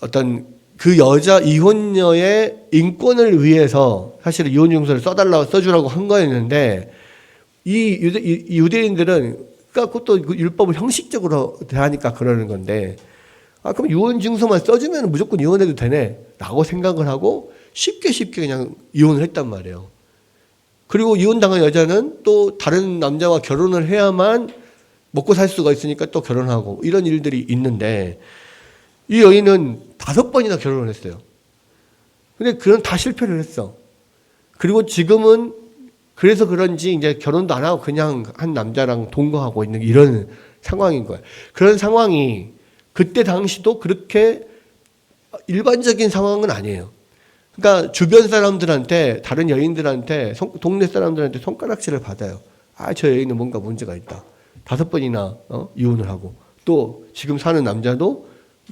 어떤 그 여자 이혼녀의 인권을 위해서 사실은 이혼 증서를 써주라고 한 거였는데 이 유대인들은 그러니까 그것도 율법을 형식적으로 대하니까 그러는 건데 그럼 이혼 증서만 써주면 무조건 이혼해도 되네 라고 생각을 하고 쉽게 그냥 이혼을 했단 말이에요. 그리고 이혼당한 여자는 또 다른 남자와 결혼을 해야만 먹고 살 수가 있으니까 또 결혼하고 이런 일들이 있는데 이 여인은 5번이나 결혼을 했어요. 근데 그건 다 실패를 했어. 그리고 지금은 그래서 그런지 이제 결혼도 안 하고 그냥 한 남자랑 동거하고 있는 이런 상황인 거예요. 그런 상황이 그때 당시도 그렇게 일반적인 상황은 아니에요. 그러니까 주변 사람들한테, 다른 여인들한테, 동네 사람들한테 손가락질을 받아요. 저 여인은 뭔가 문제가 있다. 5번이나 이혼을 하고 또 지금 사는 남자도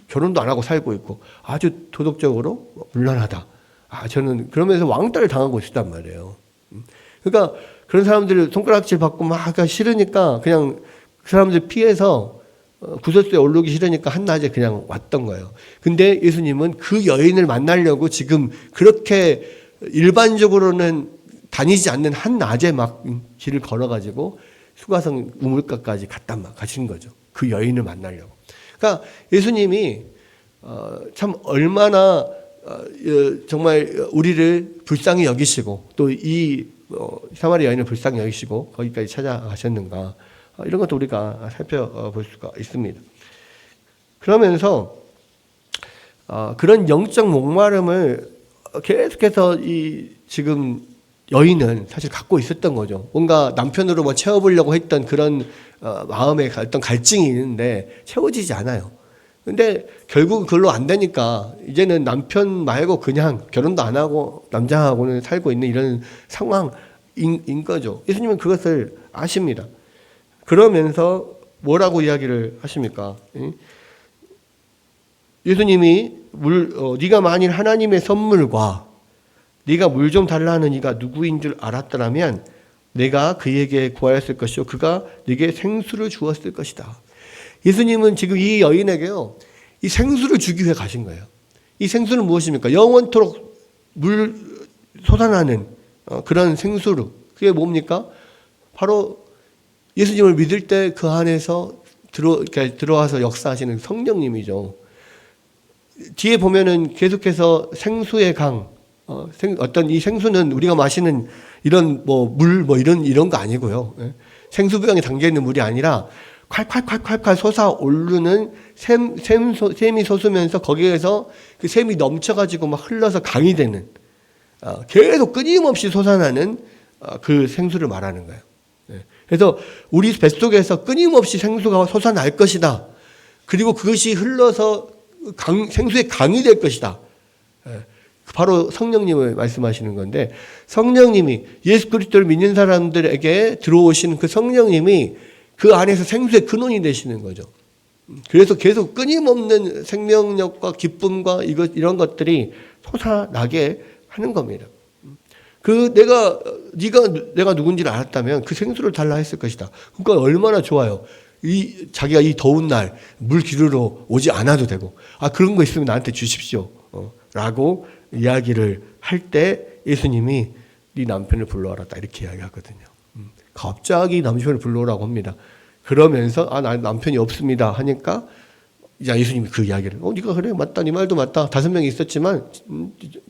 결혼도 안 하고 살고 있고 아주 도덕적으로 문란하다. 저는 그러면서 왕따를 당하고 있었단 말이에요. 그러니까 그런 사람들 손가락질 받고 막 싫으니까 그냥 그 사람들 피해서 구설수에 오르기 싫으니까 한낮에 그냥 왔던 거예요. 근데 예수님은 그 여인을 만나려고 지금 그렇게 일반적으로는 다니지 않는 한낮에 막 길을 걸어가지고 수가성 우물가까지 가신 거죠. 그 여인을 만나려고. 그러니까 예수님이 참 얼마나 정말 우리를 불쌍히 여기시고 또 이 사마리아 여인을 불쌍히 여기시고 거기까지 찾아가셨는가 이런 것도 우리가 살펴볼 수가 있습니다. 그러면서 그런 영적 목마름을 계속해서 이 지금 여인은 사실 갖고 있었던 거죠. 뭔가 남편으로 뭐 채워보려고 했던 그런 마음의 어떤 갈증이 있는데 채워지지 않아요. 근데 결국 그걸로 안 되니까 이제는 남편 말고 그냥 결혼도 안 하고 남자하고는 살고 있는 이런 상황인 거죠. 예수님은 그것을 아십니다. 그러면서 뭐라고 이야기를 하십니까? 예수님이 네가 만일 하나님의 선물과 네가 물 좀 달라 하는 이가 누구인 줄 알았더라면 내가 그에게 구하였을 것이요 그가 네게 생수를 주었을 것이다. 예수님은 지금 이 여인에게요 이 생수를 주기 위해 가신 거예요. 이 생수는 무엇입니까? 영원토록 물 솟아나는 그런 생수로. 그게 뭡니까? 바로 예수님을 믿을 때 그 안에서 들어와서 역사하시는 성령님이죠. 뒤에 보면은 계속해서 생수의 강, 어떤 이 생수는 우리가 마시는 이런 물 이런 거 아니고요. 생수병에 담겨 있는 물이 아니라 콸콸콸콸콸 솟아오르는 샘이 솟으면서 거기에서 그 샘이 넘쳐가지고 막 흘러서 강이 되는 계속 끊임없이 솟아나는 그 생수를 말하는 거예요. 그래서 우리 뱃속에서 끊임없이 생수가 솟아날 것이다. 그리고 그것이 흘러서 생수의 강이 될 것이다. 바로 성령님을 말씀하시는 건데 성령님이 예수 그리스도를 믿는 사람들에게 들어오시는 그 성령님이 그 안에서 생수의 근원이 되시는 거죠. 그래서 계속 끊임없는 생명력과 기쁨과 이런 것들이 솟아나게 하는 겁니다. 네가 누군지를 알았다면 그 생수를 달라 했을 것이다. 그러니까 얼마나 좋아요. 자기가 이 더운 날 물 기르러 오지 않아도 되고, 그런 거 있으면 나한테 주십시오. 라고 이야기를 할 때 예수님이 네 남편을 불러와라. 이렇게 이야기하거든요. 갑자기 남편을 불러오라고 합니다. 그러면서 나 남편이 없습니다 하니까 이제 예수님이 그 이야기를 네가 그래 맞다 네 말도 맞다 5명이 있었지만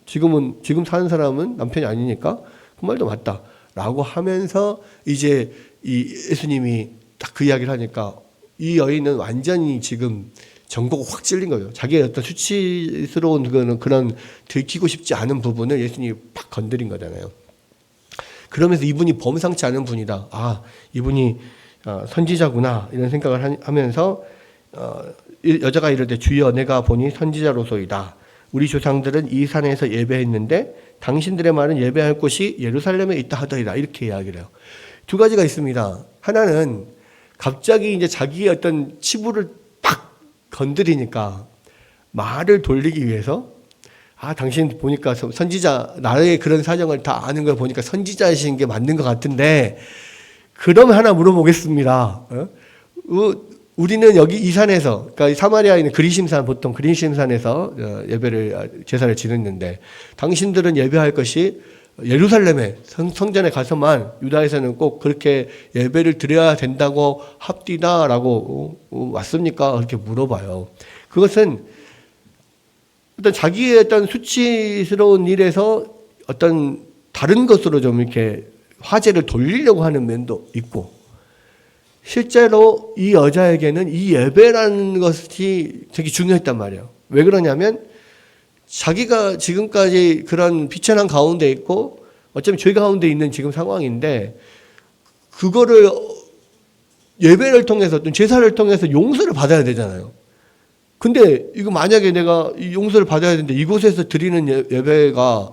지금 사는 사람은 남편이 아니니까 그 말도 맞다 라고 하면서 이제 이 예수님이 딱 그 이야기를 하니까 이 여인은 완전히 지금 전곡을 확 찔린 거예요. 자기의 어떤 수치스러운 그런 들키고 싶지 않은 부분을 예수님이 팍 건드린 거잖아요. 그러면서 이분이 범상치 않은 분이다. 이분이 선지자구나 이런 생각을 하면서 여자가 이르되 주여 내가 보니 선지자로소이다. 우리 조상들은 이 산에서 예배했는데 당신들의 말은 예배할 곳이 예루살렘에 있다 하더이다. 이렇게 이야기를 해요. 두 가지가 있습니다. 하나는 갑자기 이제 자기의 어떤 치부를 팍 건드리니까 말을 돌리기 위해서 당신 보니까 선지자 나의 그런 사정을 다 아는 걸 보니까 선지자이신 게 맞는 것 같은데 그럼 하나 물어보겠습니다. 우리는 여기 이 산에서, 그러니까 사마리아에 있는 그리심산, 보통 그리심산에서 제사를 지냈는데, 당신들은 예배할 것이 예루살렘에 성전에 가서만 유다에서는 꼭 그렇게 예배를 드려야 된다고 합디다라고 맞습니까? 그렇게 물어봐요. 그것은 어떤 자기의 어떤 수치스러운 일에서 어떤 다른 것으로 좀 이렇게 화제를 돌리려고 하는 면도 있고, 실제로 이 여자에게는 이 예배라는 것이 되게 중요했단 말이에요. 왜 그러냐면 자기가 지금까지 그런 비천한 가운데 있고 어쩌면 죄 가운데 있는 지금 상황인데 그거를 예배를 통해서 어떤 제사를 통해서 용서를 받아야 되잖아요. 근데 이거 만약에 내가 용서를 받아야 되는데 이곳에서 드리는 예배가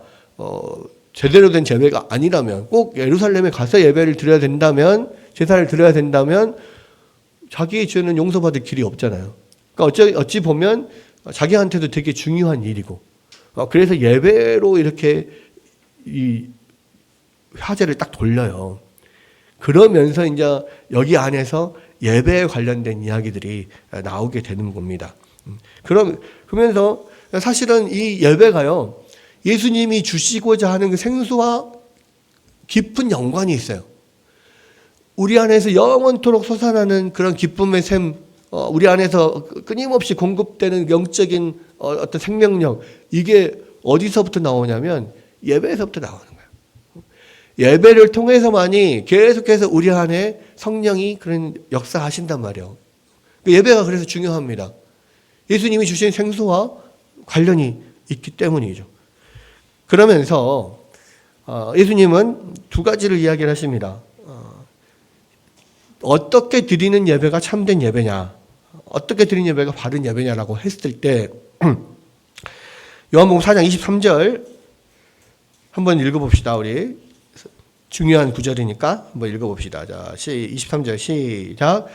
제대로 된 예배가 아니라면 꼭 예루살렘에 가서 예배를 드려야 된다면 제사를 드려야 된다면 자기의 죄는 용서받을 길이 없잖아요. 그러니까 어찌 보면 자기한테도 되게 중요한 일이고 그래서 예배로 이렇게 이 화제를 딱 돌려요. 그러면서 이제 여기 안에서 예배에 관련된 이야기들이 나오게 되는 겁니다. 그러면서 사실은 이 예배가요 예수님이 주시고자 하는 그 생수와 깊은 연관이 있어요. 우리 안에서 영원토록 솟아나는 그런 기쁨의 샘, 우리 안에서 끊임없이 공급되는 영적인 어떤 생명력, 이게 어디서부터 나오냐면 예배에서부터 나오는 거예요. 예배를 통해서만이 계속해서 우리 안에 성령이 그런 역사하신단 말이에요. 예배가 그래서 중요합니다. 예수님이 주신 생수와 관련이 있기 때문이죠. 그러면서 예수님은 두 가지를 이야기를 하십니다. 어떻게 드리는 예배가 참된 예배냐, 어떻게 드리는 예배가 바른 예배냐라고 했을 때 요한복음 4장 23절 한번 읽어봅시다. 우리 중요한 구절이니까 한번 읽어봅시다. 자, 23절 시작.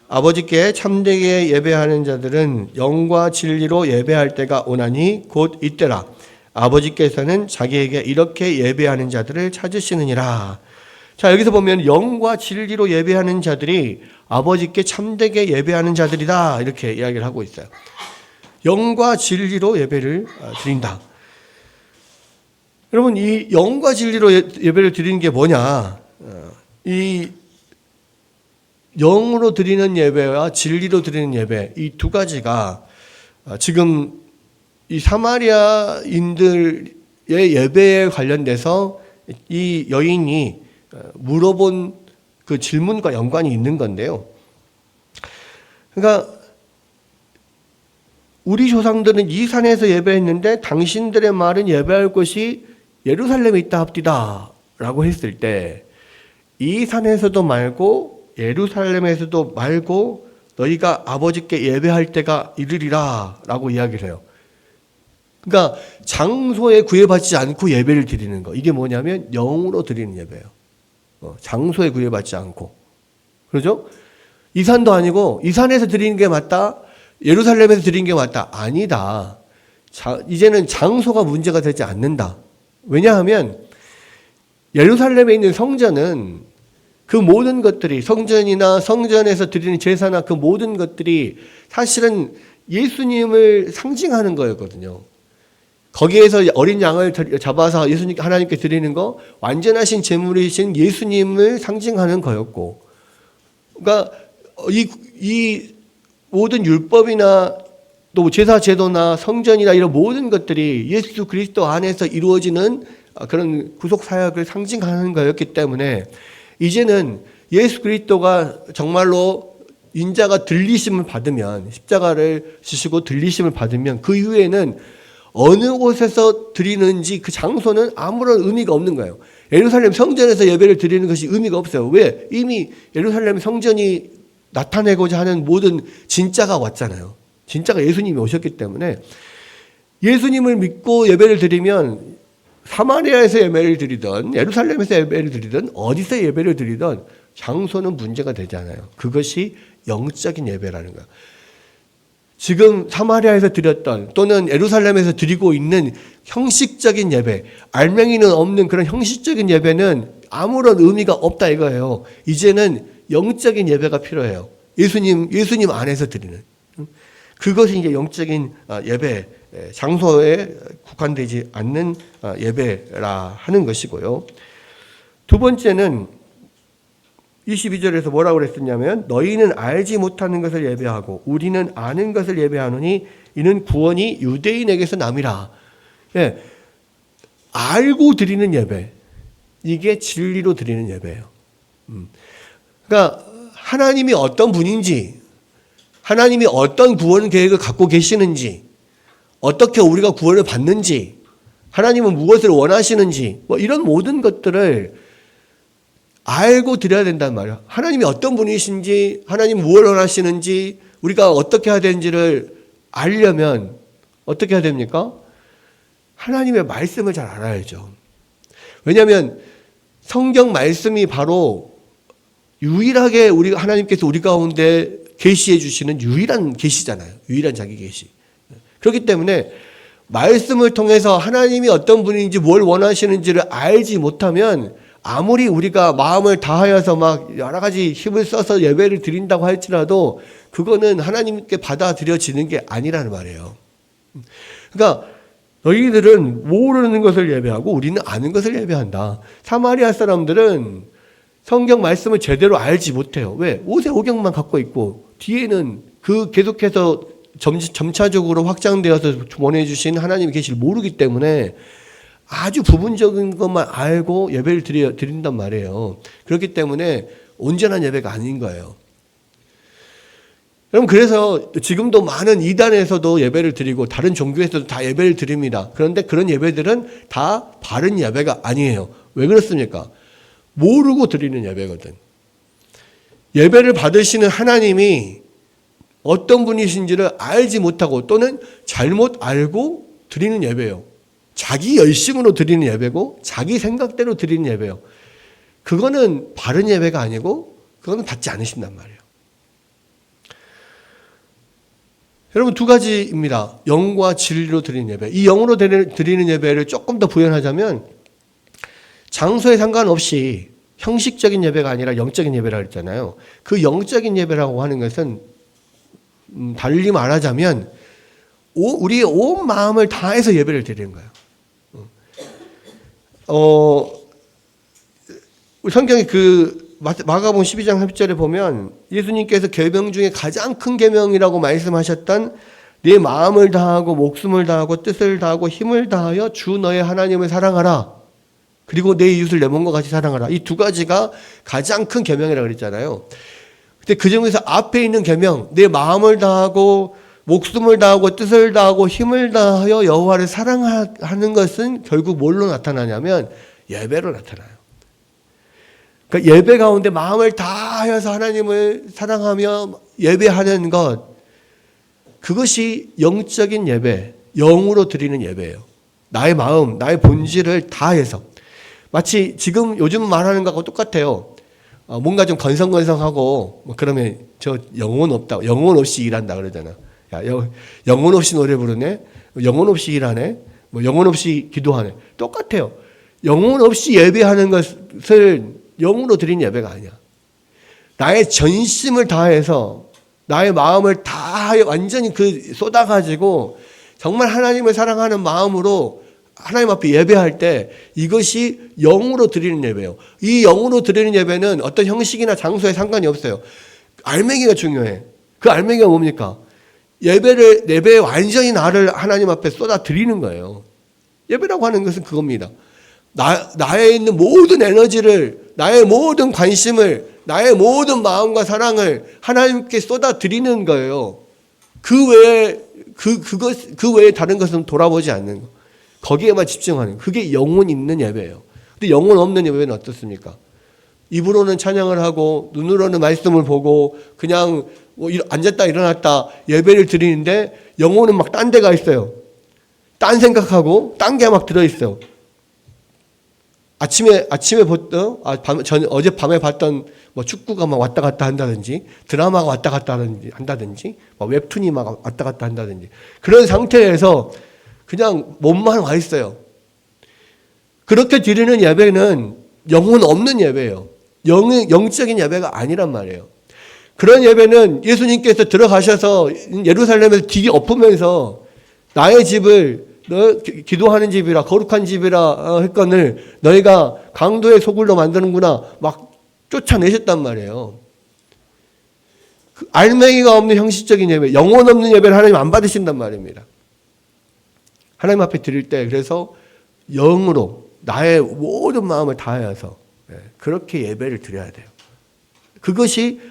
아버지께 참되게 예배하는 자들은 영과 진리로 예배할 때가 오나니 곧 이때라. 아버지께서는 자기에게 이렇게 예배하는 자들을 찾으시느니라. 자, 여기서 보면 영과 진리로 예배하는 자들이 아버지께 참되게 예배하는 자들이다, 이렇게 이야기를 하고 있어요. 영과 진리로 예배를 드린다. 여러분, 이 영과 진리로 예배를 드리는 게 뭐냐? 이 영으로 드리는 예배와 진리로 드리는 예배, 이 두 가지가 지금 이 사마리아인들의 예배에 관련돼서 이 여인이 물어본 그 질문과 연관이 있는 건데요. 그러니까 우리 조상들은 이 산에서 예배했는데 당신들의 말은 예배할 곳이 예루살렘에 있다 합디다 라고 했을 때, 이 산에서도 말고 예루살렘에서도 말고 너희가 아버지께 예배할 때가 이르리라 라고 이야기를 해요. 그러니까 장소에 구애받지 않고 예배를 드리는 거, 이게 뭐냐면 영으로 드리는 예배예요. 장소에 구애받지 않고. 그렇죠? 이 산도 아니고 이 산에서 드리는 게 맞다, 예루살렘에서 드리는 게 맞다, 아니다. 이제는 장소가 문제가 되지 않는다. 왜냐하면 예루살렘에 있는 성전은 그 모든 것들이, 성전이나 성전에서 드리는 제사나 그 모든 것들이 사실은 예수님을 상징하는 거였거든요. 거기에서 어린 양을 잡아서 예수님께, 하나님께 드리는 거, 완전하신 제물이신 예수님을 상징하는 거였고, 그러니까 이 모든 율법이나 또 제사 제도나 성전이나 이런 모든 것들이 예수 그리스도 안에서 이루어지는 그런 구속 사역을 상징하는 거였기 때문에, 이제는 예수 그리스도가 정말로 인자가 들리심을 받으면, 십자가를 지시고 들리심을 받으면 그 이후에는 어느 곳에서 드리는지 그 장소는 아무런 의미가 없는 거예요. 예루살렘 성전에서 예배를 드리는 것이 의미가 없어요. 왜? 이미 예루살렘 성전이 나타내고자 하는 모든 진짜가 왔잖아요. 진짜가 예수님이 오셨기 때문에 예수님을 믿고 예배를 드리면 사마리아에서 예배를 드리든 예루살렘에서 예배를 드리든 어디서 예배를 드리든 장소는 문제가 되지 않아요. 그것이 영적인 예배라는 거예요. 지금 사마리아에서 드렸던 또는 예루살렘에서 드리고 있는 형식적인 예배, 알맹이는 없는 그런 형식적인 예배는 아무런 의미가 없다 이거예요. 이제는 영적인 예배가 필요해요. 예수님 안에서 드리는. 그것이 이제 영적인 예배, 장소에 국한되지 않는 예배라 하는 것이고요. 두 번째는 22절에서 뭐라고 그랬었냐면, 너희는 알지 못하는 것을 예배하고 우리는 아는 것을 예배하노니 이는 구원이 유대인에게서 남이라. 예, 알고 드리는 예배, 이게 진리로 드리는 예배예요. 그러니까 하나님이 어떤 분인지, 하나님이 어떤 구원 계획을 갖고 계시는지, 어떻게 우리가 구원을 받는지, 하나님은 무엇을 원하시는지, 뭐 이런 모든 것들을 알고 드려야 된단 말이에요. 하나님이 어떤 분이신지, 하나님 무엇을 원하시는지, 우리가 어떻게 해야 되는지를 알려면 어떻게 해야 됩니까? 하나님의 말씀을 잘 알아야죠. 왜냐하면 성경 말씀이 바로 유일하게 하나님께서 우리 가운데 계시해 주시는 유일한 계시잖아요. 유일한 자기 계시. 그렇기 때문에 말씀을 통해서 하나님이 어떤 분인지 뭘 원하시는지를 알지 못하면 아무리 우리가 마음을 다하여서 막 여러 가지 힘을 써서 예배를 드린다고 할지라도 그거는 하나님께 받아들여지는 게 아니라는 말이에요. 그러니까 너희들은 모르는 것을 예배하고 우리는 아는 것을 예배한다. 사마리아 사람들은 성경 말씀을 제대로 알지 못해요. 왜? 모세오경만 갖고 있고 뒤에는 그 계속해서 점차적으로 확장되어서 보내주신 하나님의 계시를 모르기 때문에 아주 부분적인 것만 알고 예배를 드린단 말이에요. 그렇기 때문에 온전한 예배가 아닌 거예요. 여러분, 그래서 지금도 많은 이단에서도 예배를 드리고 다른 종교에서도 다 예배를 드립니다. 그런데 그런 예배들은 다 바른 예배가 아니에요. 왜 그렇습니까? 모르고 드리는 예배거든. 예배를 받으시는 하나님이 어떤 분이신지를 알지 못하고 또는 잘못 알고 드리는 예배예요. 자기 열심으로 드리는 예배고 자기 생각대로 드리는 예배예요. 그거는 바른 예배가 아니고 그거는 받지 않으신단 말이에요. 여러분, 두 가지입니다. 영과 진리로 드리는 예배. 이 영으로 드리는 예배를 조금 더 부연하자면 장소에 상관없이 형식적인 예배가 아니라 영적인 예배라고 했잖아요. 그 영적인 예배라고 하는 것은 달리 말하자면 우리의 온 마음을 다해서 예배를 드리는 거예요. 성경에 마가복음 12장 10절에 보면 예수님께서 계명 중에 가장 큰 계명이라고 말씀하셨던 네 마음을 다하고 목숨을 다하고 뜻을 다하고 힘을 다하여 주 너의 하나님을 사랑하라. 그리고 내 이웃을 내 몸과 같이 사랑하라. 이 두 가지가 가장 큰 계명이라고 그랬잖아요. 근데 그 중에서 앞에 있는 계명, 내 마음을 다하고 목숨을 다하고 뜻을 다하고 힘을 다하여 여호와를 사랑하는 것은 결국 뭘로 나타나냐면 예배로 나타나요. 그러니까 예배 가운데 마음을 다하여서 하나님을 사랑하며 예배하는 것, 그것이 영적인 예배, 영으로 드리는 예배예요. 나의 마음, 나의 본질을 다해서. 마치 지금 요즘 말하는 것하고 똑같아요. 뭔가 좀 건성건성하고 그러면 저 영혼 없다, 영혼 없이 일한다 그러잖아. 야, 영혼 없이 노래 부르네, 영혼 없이 일하네, 영혼 없이 기도하네. 똑같아요. 영혼 없이 예배하는 것을 영으로 드린 예배가 아니야. 나의 전심을 다해서 나의 마음을 다하여 완전히 쏟아가지고 정말 하나님을 사랑하는 마음으로 하나님 앞에 예배할 때 이것이 영으로 드리는 예배예요. 이 영으로 드리는 예배는 어떤 형식이나 장소에 상관이 없어요. 알맹이가 중요해. 그 알맹이가 뭡니까? 예배에 완전히 나를 하나님 앞에 쏟아 드리는 거예요. 예배라고 하는 것은 그겁니다. 나에 있는 모든 에너지를, 나의 모든 관심을, 나의 모든 마음과 사랑을 하나님께 쏟아 드리는 거예요. 그 외에 다른 것은 돌아보지 않는 거. 거기에만 집중하는 거. 그게 영혼 있는 예배예요. 근데 영혼 없는 예배는 어떻습니까? 입으로는 찬양을 하고 눈으로는 말씀을 보고 그냥 앉았다 일어났다 예배를 드리는데 영혼은 막 딴 데가 있어요. 딴 생각하고 딴 게 막 들어있어요. 어젯밤에 봤던 축구가 막 왔다 갔다 한다든지, 드라마가 왔다 갔다 한다든지, 웹툰이 막 왔다 갔다 한다든지, 그런 상태에서 그냥 몸만 와 있어요. 그렇게 드리는 예배는 영혼 없는 예배예요. 영적인 예배가 아니란 말이에요. 그런 예배는 예수님께서 들어가셔서 예루살렘에서 뒤 엎으면서 나의 집을 너 기도하는 집이라 거룩한 집이라 했거늘 너희가 강도의 소굴로 만드는구나 막 쫓아내셨단 말이에요. 그 알맹이가 없는 형식적인 예배, 영혼 없는 예배를 하나님 안 받으신단 말입니다. 하나님 앞에 드릴 때 그래서 영으로 나의 모든 마음을 다하여서 그렇게 예배를 드려야 돼요. 그것이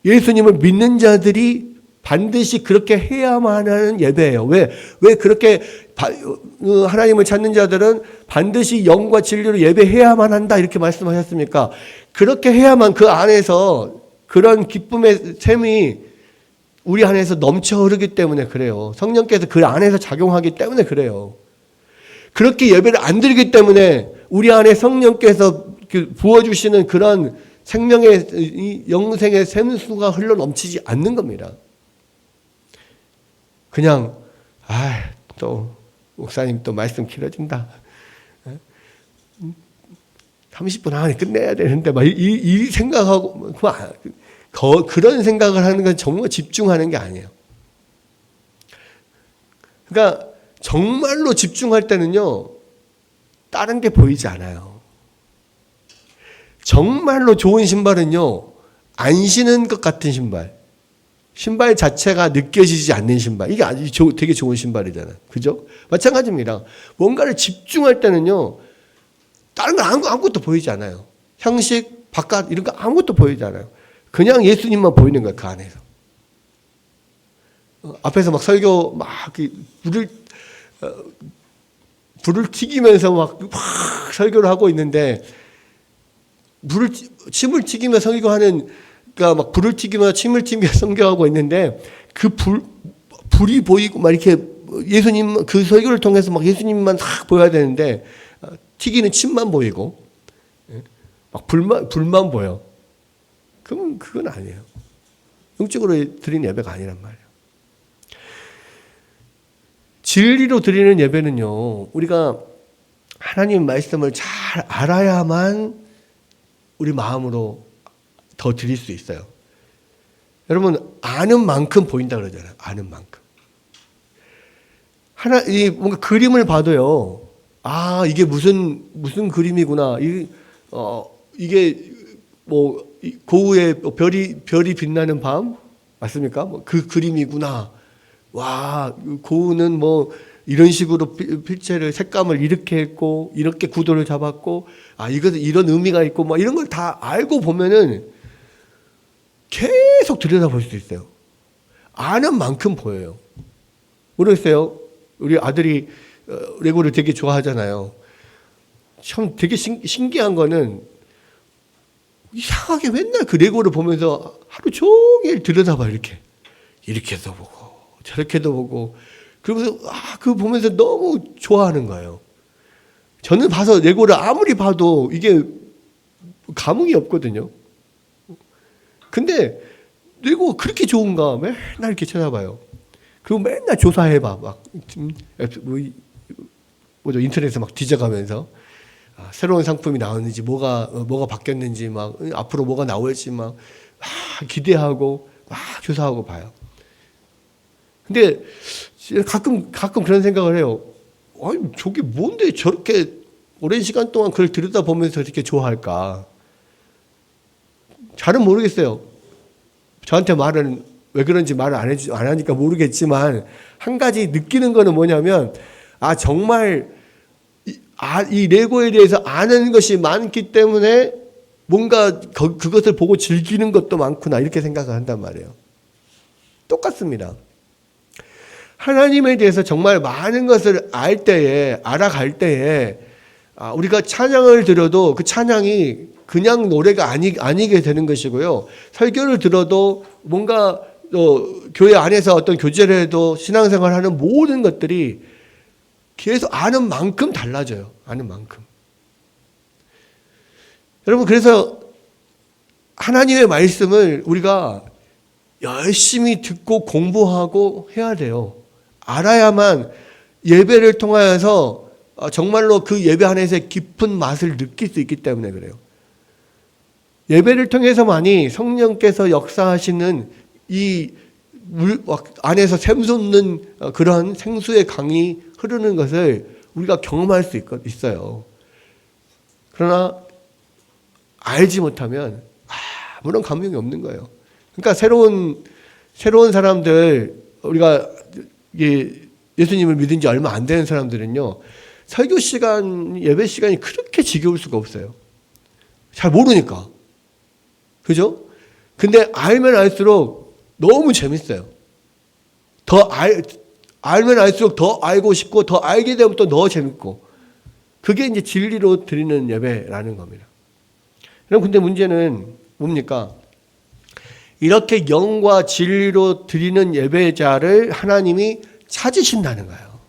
예수님을 믿는 자들이 반드시 그렇게 해야만 하는 예배예요. 왜 그렇게 하나님을 찾는 자들은 반드시 영과 진리로 예배해야만 한다 이렇게 말씀하셨습니까? 그렇게 해야만 그 안에서 그런 기쁨의 샘이 우리 안에서 넘쳐 흐르기 때문에 그래요. 성령께서 그 안에서 작용하기 때문에 그래요. 그렇게 예배를 안 드리기 때문에 우리 안에 성령께서 부어주시는 그런 생명의 영생의 샘수가 흘러 넘치지 않는 겁니다. 그냥 또 목사님 또 말씀 길어진다. 30분 안에 끝내야 되는데 막 이 생각하고 그런 생각을 하는 건 정말 집중하는 게 아니에요. 그러니까 정말로 집중할 때는요, 다른 게 보이지 않아요. 정말로 좋은 신발은요, 안 신은 것 같은 신발 자체가 느껴지지 않는 신발. 이게 아주 되게 좋은 신발이잖아요. 그죠? 마찬가지입니다. 뭔가를 집중할 때는요, 다른 건 아무것도 보이지 않아요. 형식, 바깥, 이런 거 아무것도 보이지 않아요. 그냥 예수님만 보이는 거야, 그 안에서. 앞에서 막 설교 막 불을 튀기면서 막 설교를 하고 있는데 침을 튀기며 설교하는, 그러니까 막 불을 튀기며 침을 튀기며 설교하고 있는데 그 불이 보이고 막 이렇게 예수님 그 설교를 통해서 막 예수님만 싹 보여야 되는데 튀기는 침만 보이고 막 불만 보여. 그럼 그건 아니에요. 영적으로 드리는 예배가 아니란 말이에요. 진리로 드리는 예배는요, 우리가 하나님 말씀을 잘 알아야만 우리 마음으로 더 드릴 수 있어요. 여러분, 아는 만큼 보인다 그러잖아요. 아는 만큼. 이 뭔가 그림을 봐도요, 아, 이게 무슨 그림이구나. 이게 뭐, 고우에 별이 빛나는 밤? 맞습니까? 뭐 그 그림이구나. 와, 고우는 뭐, 이런 식으로 필체를, 색감을 이렇게 했고, 이렇게 구도를 잡았고, 아, 이것은 이런 의미가 있고, 뭐, 이런 걸 다 알고 보면은 계속 들여다볼 수 있어요. 아는 만큼 보여요. 모르겠어요. 우리 아들이 레고를 되게 좋아하잖아요. 참 되게 신기한 거는 이상하게 맨날 그 레고를 보면서 하루 종일 들여다봐, 이렇게도 보고, 저렇게도 보고, 그러면서, 그거 보면서 너무 좋아하는 거예요. 저는 봐서 레고를 아무리 봐도 이게 감흥이 없거든요. 근데 레고 그렇게 좋은가? 맨날 이렇게 찾아봐요. 그리고 맨날 조사해봐. 인터넷에 막 뒤져가면서. 새로운 상품이 나왔는지, 뭐가 바뀌었는지, 막, 앞으로 뭐가 나올지 막 기대하고, 막 조사하고 봐요. 근데 가끔 그런 생각을 해요. 아니, 저게 뭔데 저렇게 오랜 시간 동안 그걸 들여다보면서 이렇게 좋아할까? 잘은 모르겠어요. 저한테 말은 왜 그런지 말을 안 하니까 모르겠지만, 한 가지 느끼는 거는 뭐냐면, 정말, 이 레고에 대해서 아는 것이 많기 때문에 뭔가 그것을 보고 즐기는 것도 많구나, 이렇게 생각을 한단 말이에요. 똑같습니다. 하나님에 대해서 정말 많은 것을 알아갈 때에, 우리가 찬양을 들어도 그 찬양이 그냥 노래가 아니게 되는 것이고요. 설교를 들어도 뭔가 교회 안에서 어떤 교제를 해도 신앙생활 하는 모든 것들이 계속 아는 만큼 달라져요. 아는 만큼. 여러분, 그래서 하나님의 말씀을 우리가 열심히 듣고 공부하고 해야 돼요. 알아야만 예배를 통하여서 정말로 그 예배 안에서의 깊은 맛을 느낄 수 있기 때문에 그래요. 예배를 통해서만이 성령께서 역사하시는 이 안에서 샘솟는 그런 생수의 강이 흐르는 것을 우리가 경험할 수 있어요. 그러나 알지 못하면 아무런 감명이 없는 거예요. 그러니까 새로운 사람들, 우리가 예수님을 믿은 지 얼마 안 되는 사람들은요, 설교 시간, 예배 시간이 그렇게 지겨울 수가 없어요. 잘 모르니까. 그죠? 근데 알면 알수록 너무 재밌어요. 알면 알수록 더 알고 싶고, 더 알게 되면 또 더 재밌고. 그게 이제 진리로 드리는 예배라는 겁니다. 그럼 근데 문제는 뭡니까? 이렇게 영과 진리로 드리는 예배자를 하나님이 찾으신다는 거예요.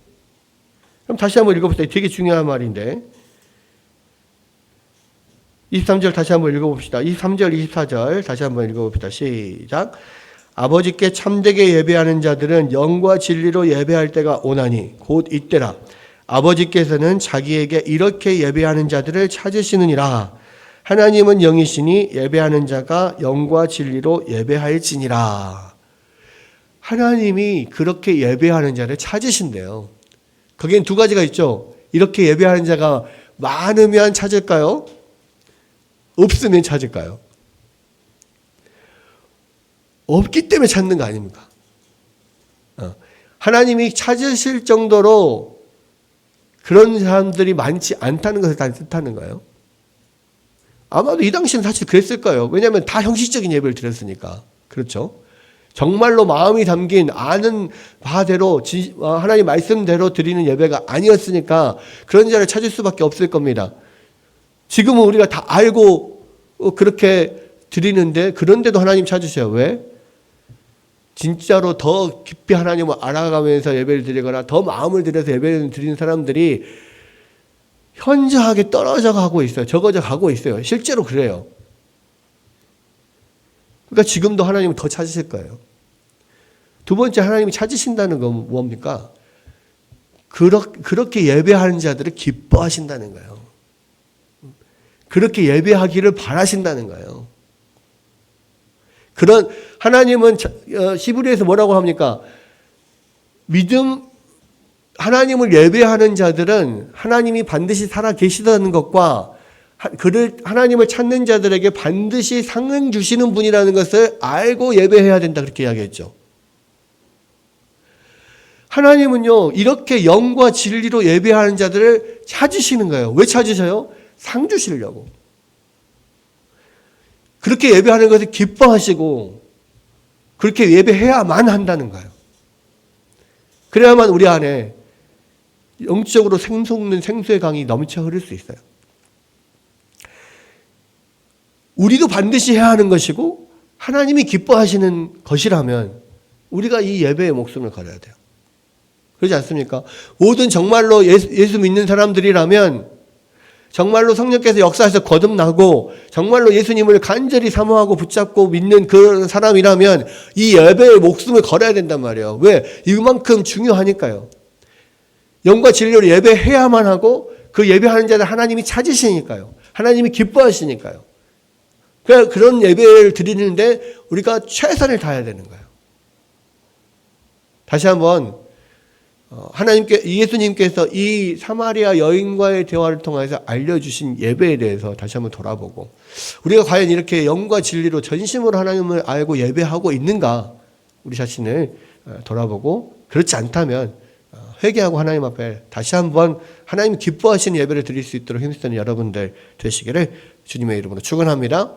그럼 다시 한번 읽어봅시다. 되게 중요한 말인데. 23절 다시 한번 읽어봅시다. 23절, 24절 다시 한번 읽어봅시다. 시작. 아버지께 참되게 예배하는 자들은 영과 진리로 예배할 때가 오나니 곧 이때라. 아버지께서는 자기에게 이렇게 예배하는 자들을 찾으시느니라. 하나님은 영이시니 예배하는 자가 영과 진리로 예배할지니라. 하나님이 그렇게 예배하는 자를 찾으신대요. 거기엔 두 가지가 있죠. 이렇게 예배하는 자가 많으면 찾을까요? 없으면 찾을까요? 없기 때문에 찾는 거 아닙니까? 하나님이 찾으실 정도로 그런 사람들이 많지 않다는 것을 다 뜻하는 거예요. 아마도 이 당시는 사실 그랬을 거예요. 왜냐하면 다 형식적인 예배를 드렸으니까. 그렇죠? 정말로 마음이 담긴 아는 바대로 하나님 말씀대로 드리는 예배가 아니었으니까 그런 자를 찾을 수밖에 없을 겁니다. 지금은 우리가 다 알고 그렇게 드리는데 그런데도 하나님 찾으셔요. 왜? 진짜로 더 깊이 하나님을 알아가면서 예배를 드리거나 더 마음을 들여서 예배를 드리는 사람들이 현저하게 떨어져 가고 있어요. 적어져 가고 있어요. 실제로 그래요. 그러니까 지금도 하나님은 더 찾으실 거예요. 두 번째, 하나님이 찾으신다는 건 뭡니까? 그렇게 예배하는 자들을 기뻐하신다는 거예요. 그렇게 예배하기를 바라신다는 거예요. 그런 하나님은 히브리에서 뭐라고 합니까? 하나님을 예배하는 자들은 하나님이 반드시 살아 계시다는 것과 하나님을 찾는 자들에게 반드시 상을 주시는 분이라는 것을 알고 예배해야 된다, 그렇게 이야기했죠. 하나님은요, 이렇게 영과 진리로 예배하는 자들을 찾으시는 거예요. 왜 찾으셔요? 상 주시려고. 그렇게 예배하는 것을 기뻐하시고 그렇게 예배해야만 한다는 거예요. 그래야만 우리 안에 영적으로 생솟는 생수의 강이 넘쳐 흐를 수 있어요. 우리도 반드시 해야 하는 것이고 하나님이 기뻐하시는 것이라면 우리가 이 예배의 목숨을 걸어야 돼요. 그렇지 않습니까? 모든 정말로 예수 믿는 사람들이라면, 정말로 성령께서 역사에서 거듭나고 정말로 예수님을 간절히 사모하고 붙잡고 믿는 그런 사람이라면 이 예배의 목숨을 걸어야 된단 말이에요. 왜? 이만큼 중요하니까요. 영과 진리로 예배해야만 하고 그 예배하는 자를 하나님이 찾으시니까요. 하나님이 기뻐하시니까요. 그런 예배를 드리는데 우리가 최선을 다해야 되는 거예요. 다시 한번 예수님께서 이 사마리아 여인과의 대화를 통해서 알려주신 예배에 대해서 다시 한번 돌아보고, 우리가 과연 이렇게 영과 진리로 전심으로 하나님을 알고 예배하고 있는가, 우리 자신을 돌아보고, 그렇지 않다면 회개하고 하나님 앞에 다시 한번 하나님 기뻐하시는 예배를 드릴 수 있도록 힘쓰는 여러분들 되시기를 주님의 이름으로 축원합니다.